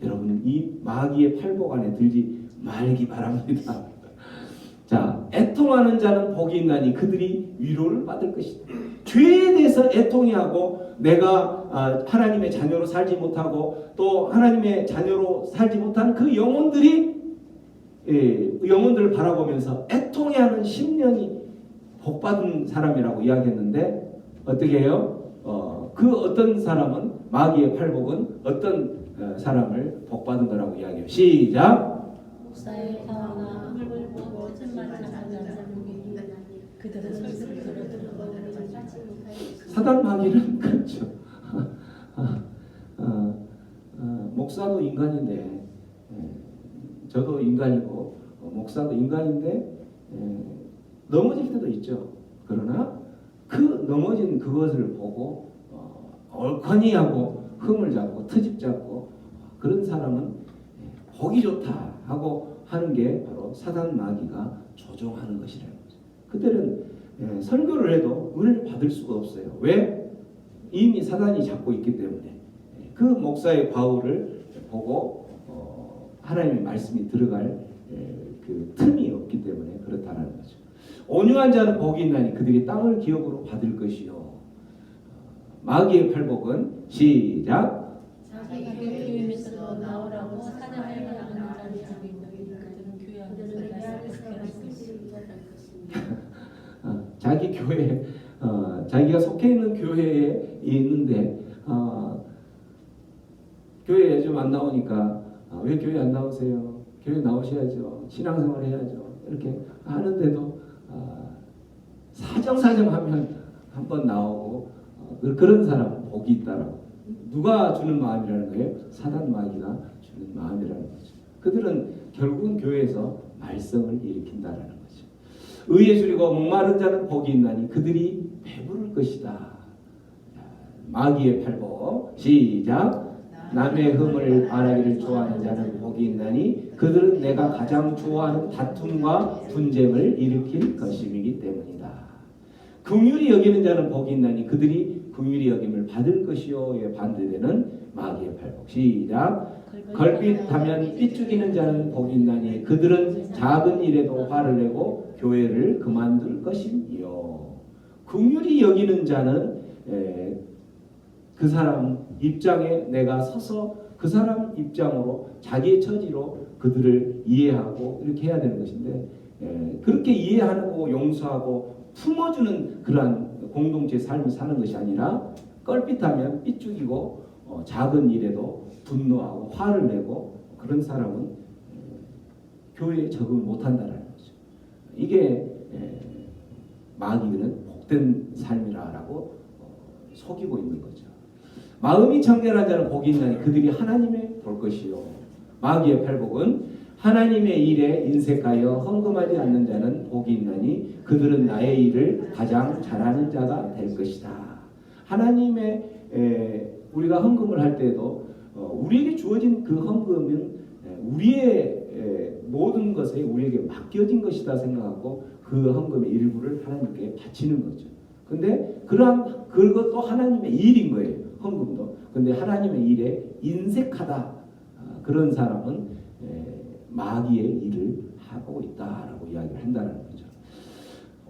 [SPEAKER 1] 여러분 이 마귀의 팔복 안에 들지 말기 바랍니다. 자, 애통하는 자는 복이 있나니 그들이 위로를 받을 것이다. 죄에 대해서 애통해하고 내가 하나님의 자녀로 살지 못하고 또 하나님의 자녀로 살지 못한 그 영혼들이 영혼들을 바라보면서 애통해하는 심령이 복받은 사람이라고 이야기했는데 어떻게 해요? 그 어떤 사람은 마귀의 팔복은 어떤 사람을 복받은 거라고 이야기해요. 시작.
[SPEAKER 2] 목사의 가오나 흙을 보고 틈만 찾아가는 그들은 설득을 들어주고
[SPEAKER 1] 사단 마귀는 그렇죠. 목사도 인간인데 저도 인간이고 목사도 인간인데 넘어질 때도 있죠. 그러나 그 넘어진 그것을 보고 얼커니 하고 흠을 잡고 트집 잡고 그런 사람은 복이 좋다 하고 하는 게 바로 사단 마귀가 조종하는 것이라는 거죠. 그들은 설교를 해도 은혜를 받을 수가 없어요. 왜? 이미 사단이 잡고 있기 때문에 그 목사의 과오를 보고 하나님의 말씀이 들어갈 그 틈이 없기 때문에 그렇다는 거죠. 온유한 자는 복이 있나니 그들이 땅을 기업으로 받을 것이요. 마귀의 팔복은 시작.
[SPEAKER 2] 자기가 교회에서 나오라고 사냥을 하는 자를 잡은 그들은 교회 안에서
[SPEAKER 1] 자기 교회 자기가 속해 있는 교회에 있는데 교회에 좀 안 나오니까 왜 교회 안 나오세요? 교회 나오셔야죠. 신앙생활 해야죠. 이렇게 하는데도 사정하면 한번 나오고 그런 사람은 복이 있다라고. 누가 주는 마음이라는 거예요? 사단 마귀가 주는 마음이라는 거죠. 그들은 결국은 교회에서 말썽을 일으킨다라는 거죠. 의에 줄이고 목마른 자는 복이 있나니 그들이 배부를 것이다. 마귀의 팔복 시작. 남의 흠을 말하기를 좋아하는 자는 복이 있나니 그들은 내가 가장 좋아하는 다툼과 분쟁을 일으킬 것임이기 때문이다. 긍휼히 여기는 자는 복이 있나니 그들이 긍휼히 여김을 받을 것이요에 반대되는 마귀의 팔복 시작. 걸핏하면 삐죽이는 자는 복이 있나니 그들은 작은 일에도 화를 내고 교회를 그만둘 것임이요. 긍휼히 여기는 자는 그 사람 입장에 내가 서서 그 사람 입장으로 자기의 처지로 그들을 이해하고 이렇게 해야 되는 것인데 그렇게 이해하고 용서하고 품어주는 그러한 공동체의 삶을 사는 것이 아니라 껄핏하면 삐죽이고 작은 일에도 분노하고 화를 내고 그런 사람은 교회에 적응을 못한다는 거죠. 이게 마귀는 복된 삶이라고 속이고 있는 거죠. 마음이 청결한 자는 복이 있나니 그들이 하나님의 볼 것이요. 마귀의 팔복은 하나님의 일에 인색하여 헌금하지 않는 자는 복이 있나니 그들은 나의 일을 가장 잘하는 자가 될 것이다. 하나님의 우리가 헌금을 할 때도 우리에게 주어진 그 헌금은 우리의 모든 것에 우리에게 맡겨진 것이다 생각하고 그 헌금의 일부를 하나님께 바치는 거죠. 근데 그것도 하나님의 일인 거예요. 헌금도. 근데 하나님의 일에 인색하다. 그런 사람은 마귀의 일을 하고 있다라고 이야기를 한다는 거죠.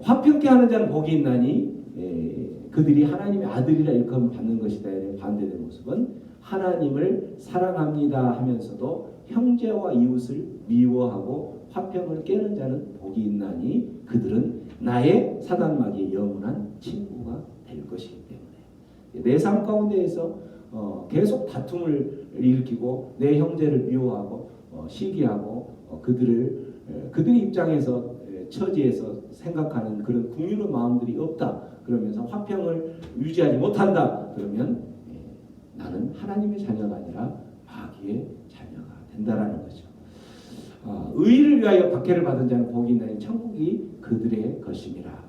[SPEAKER 1] 화평케 하는 자는 복이 있나니 그들이 하나님의 아들이라 일컬음 받는 것이다. 반대된 모습은 하나님을 사랑합니다 하면서도 형제와 이웃을 미워하고 화평을 깨는 자는 복이 있나니 그들은 나의 사단 마귀의 영원한 친구가 될 것이기 때문에 내 삶 가운데에서 계속 다툼을 일으키고 내 형제를 미워하고 시기하고 그들의 입장에서 처지에서 생각하는 그런 궁유의 마음들이 없다. 그러면서 화평을 유지하지 못한다. 그러면 나는 하나님의 자녀가 아니라 마귀의 자녀가 된다라는 거죠. 의를 위하여 박해를 받은 자는 복이 있나니 천국이 그들의 것임이라.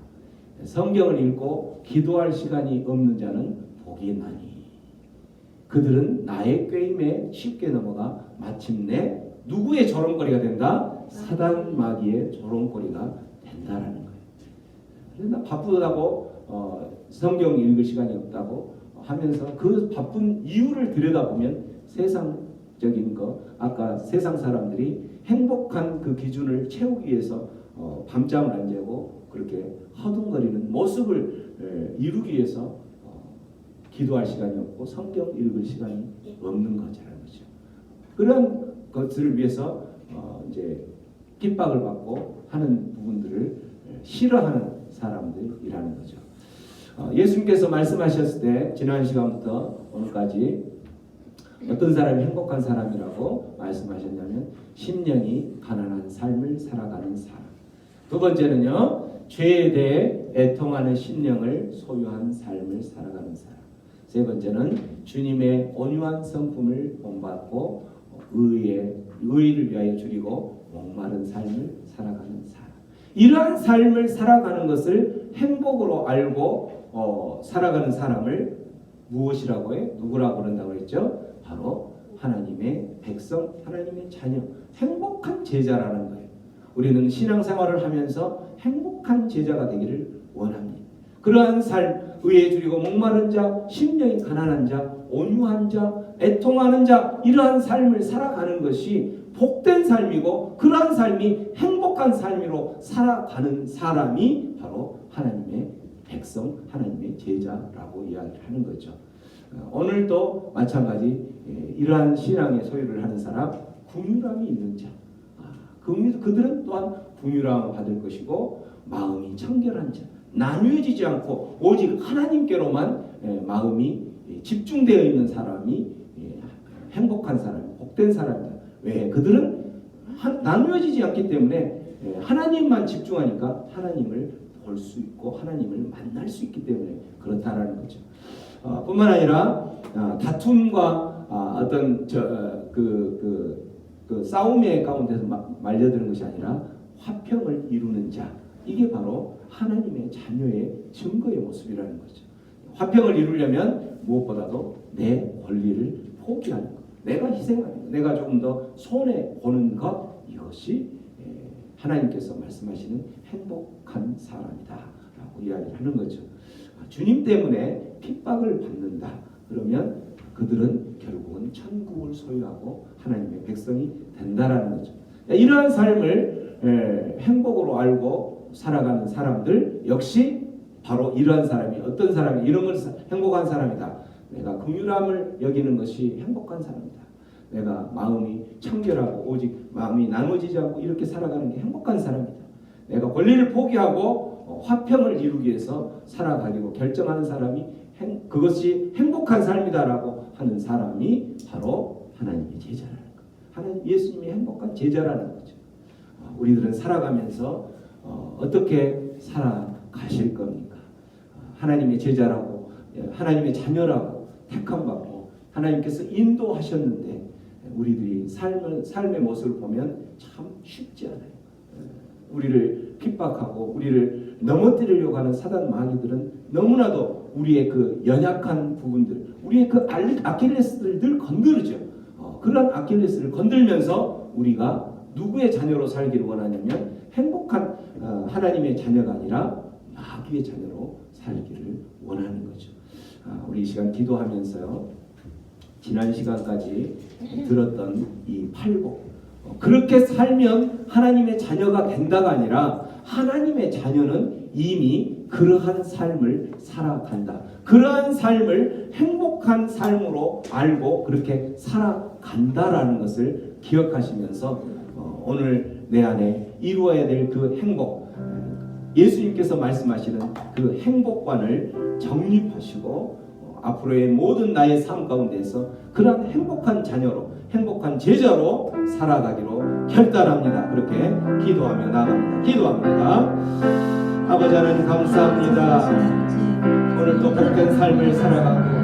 [SPEAKER 1] 성경을 읽고 기도할 시간이 없는 자는 복이 있나니 그들은 나의 꾀임에 쉽게 넘어가 마침내 누구의 조롱거리가 된다? 사단 마귀의 조롱거리가 된다라는 거예요. 그래서 바쁘다고 성경 읽을 시간이 없다고 하면서 그 바쁜 이유를 들여다보면 세상적인 거, 아까 세상 사람들이 행복한 그 기준을 채우기 위해서 밤잠을 안 자고 그렇게 허둥거리는 모습을 이루기 위해서 기도할 시간이 없고 성경 읽을 시간이 없는 거라는 거죠. 그런 것들을 위해서 이제 핍박을 받고 하는 부분들을 싫어하는 사람들이라는 거죠. 예수님께서 말씀하셨을 때 지난 시간부터 오늘까지 어떤 사람이 행복한 사람이라고 말씀하셨냐면 심령이 가난한 삶을 살아가는 사람. 두 번째는요, 죄에 대해 애통하는 심령을 소유한 삶을 살아가는 사람. 세 번째는 주님의 온유한 성품을 본받고 의를 위하여 줄이고 목마른 삶을 살아가는 사람. 이러한 삶을 살아가는 것을 행복으로 알고 살아가는 사람을 무엇이라고 해? 누구라고 그런다고 했죠? 바로 하나님의 백성, 하나님의 자녀, 행복한 제자라는 거예요. 우리는 신앙생활을 하면서 행복한 제자가 되기를 원합니다. 그러한 삶, 의에 줄이고 목마른 자, 심령이 가난한 자, 온유한 자, 애통하는 자, 이러한 삶을 살아가는 것이 복된 삶이고 그러한 삶이 행복한 삶으로 살아가는 사람이 바로 하나님의 백성, 하나님의 제자라고 이야기를 하는 거죠. 오늘도 마찬가지 이러한 신앙의 소유를 하는 사람, 긍휼함이 있는 자, 그들은 또한 긍휼함을 받을 것이고 마음이 청결한 자, 나뉘어지지 않고 오직 하나님께로만 마음이 집중되어 있는 사람이 행복한 사람, 복된 사람이다. 왜? 그들은 나누어지지 않기 때문에 하나님만 집중하니까 하나님을 볼 수 있고 하나님을 만날 수 있기 때문에 그렇다라는 거죠. 뿐만 아니라 다툼과 어떤 그 싸움의 가운데서 말려드는 것이 아니라 화평을 이루는 자, 이게 바로 하나님의 자녀의 증거의 모습이라는 거죠. 화평을 이루려면 무엇보다도 내 권리를 포기하는 것, 내가 희생하는 것, 내가 조금 더 손해 보는 것, 이것이 하나님께서 말씀하시는 행복한 사람이다라고 이야기를 하는 거죠. 주님 때문에 핍박을 받는다. 그러면 그들은 결국은 천국을 소유하고 하나님의 백성이 된다라는 거죠. 이러한 삶을 행복으로 알고 살아가는 사람들 역시 바로 이러한 사람이 어떤 사람이 이런 걸 행복한 사람이다. 내가 긍휼함을 여기는 것이 행복한 사람이다. 내가 마음이 청결하고 오직 마음이 나눠지지 않고 이렇게 살아가는 게 행복한 사람이다. 내가 권리를 포기하고 화평을 이루기 위해서 살아가기로 결정하는 사람이 그것이 행복한 삶이다라고 하는 사람이 바로 하나님의 제자라는 것. 하나님 예수님이 행복한 제자라는 거죠. 우리들은 살아가면서 어떻게 살아가실 겁니까? 하나님의 제자라고 하나님의 자녀라고 택함받고 하나님께서 인도하셨는데 우리들이 삶의 모습을 보면 참 쉽지 않아요. 우리를 핍박하고 우리를 넘어뜨리려고 하는 사단 마귀들은 너무나도 우리의 그 연약한 부분들, 우리의 그 아킬레스를 늘 건드리죠. 그런 아킬레스를 건들면서 우리가 누구의 자녀로 살기를 원하냐면 행복한 하나님의 자녀가 아니라 마귀의 자녀로 살기를 원하는 거죠. 우리 이 시간 기도하면서요. 지난 시간까지 들었던 이 팔복, 그렇게 살면 하나님의 자녀가 된다가 아니라 하나님의 자녀는 이미 그러한 삶을 살아간다. 그러한 삶을 행복한 삶으로 알고 그렇게 살아간다라는 것을 기억하시면서 오늘 내 안에 이루어야 될 그 행복, 예수님께서 말씀하시는 그 행복관을 정립하시고 앞으로의 모든 나의 삶 가운데서 그러한 행복한 자녀로, 행복한 제자로 살아가기로 결단합니다. 그렇게 기도하며 나갑니다. 기도합니다. 아버지 하나님 감사합니다. 오늘도 복된 삶을 살아가고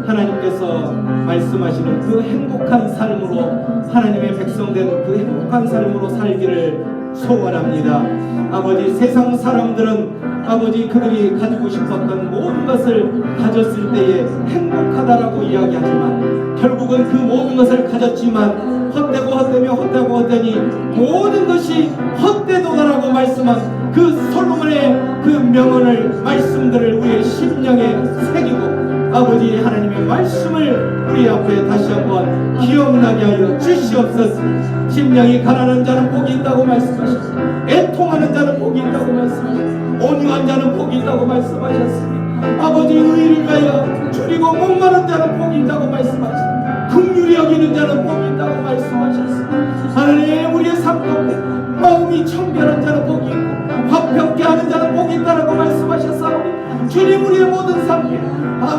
[SPEAKER 1] 하나님께서 말씀하시는 그 행복한 삶으로, 하나님의 백성된 그 행복한 삶으로 살기를 소원합니다. 아버지, 세상 사람들은 아버지 그들이 가지고 싶었던 모든 것을 가졌을 때에 행복하다라고 이야기하지만 결국은 그 모든 것을 가졌지만 헛되고 헛되며 헛되고 헛되니 모든 것이 헛되도다라고 말씀한 그 솔로몬의 그 명언을, 말씀들을 우리의 심령에 새기고 아버지 하나님의 말씀을 우리 앞에 다시 한번 기억나게 하여 주시옵소서. 심령이 가난한 자는 복이 있다고 말씀하셨습니다. 애통하는 자는 복이 있다고 말씀하셨습니다. 온유한 자는 복이 있다고 말씀하셨습니다. 아버지 의를 위하여 줄이고 목마른 자는 복이 있다고 말씀하셨습니다. 긍휼히 여기는 자는 복이 있다고 말씀하셨습니다. 하나님, 우리의 삶 가운데 마음이 청결한 자는 복이 있고 화평케 하는 자는 복이 있다라고 말씀하셨사오니 주님, 우리의 모든 삶에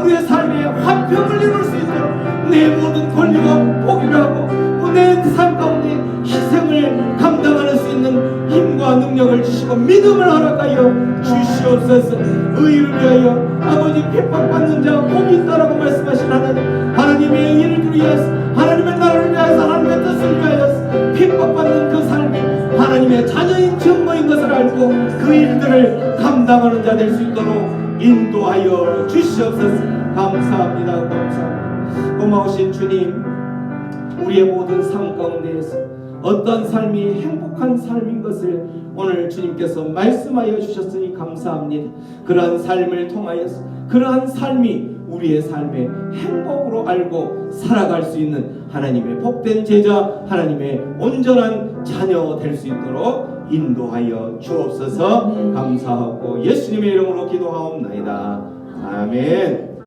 [SPEAKER 1] 우리의 삶에 화평을 이룰 수 있도록 내 모든 권리가 복이라고 내 삶 가운데 희생을 감당할 수 있는 힘과 능력을 주시고 믿음을 허락하여 주시옵소서. 의를 위하여 아버지 핍박받는 자 복이 있다라고 말씀하신 하나님, 하나님의 일을 위해서, 하나님의 나라를 위해서, 하나님의 뜻을 위하여 핍박받는 그 삶이 하나님의 자녀인 증거인 것을 알고 그 일들을 감당하는 자 될 수 있도록 인도하여 주시옵소서. 감사합니다. 감사합니다. 고마우신 주님, 우리의 모든 삶 가운데에서 어떤 삶이 행복한 삶인 것을 오늘 주님께서 말씀하여 주셨으니 감사합니다. 그러한 삶을 통하여서 그러한 삶이 우리의 삶의 행복으로 알고 살아갈 수 있는 하나님의 복된 제자, 하나님의 온전한 자녀 될 수 있도록 인도하여 주옵소서. 감사하고 예수님의 이름으로 기도하옵나이다. 아멘.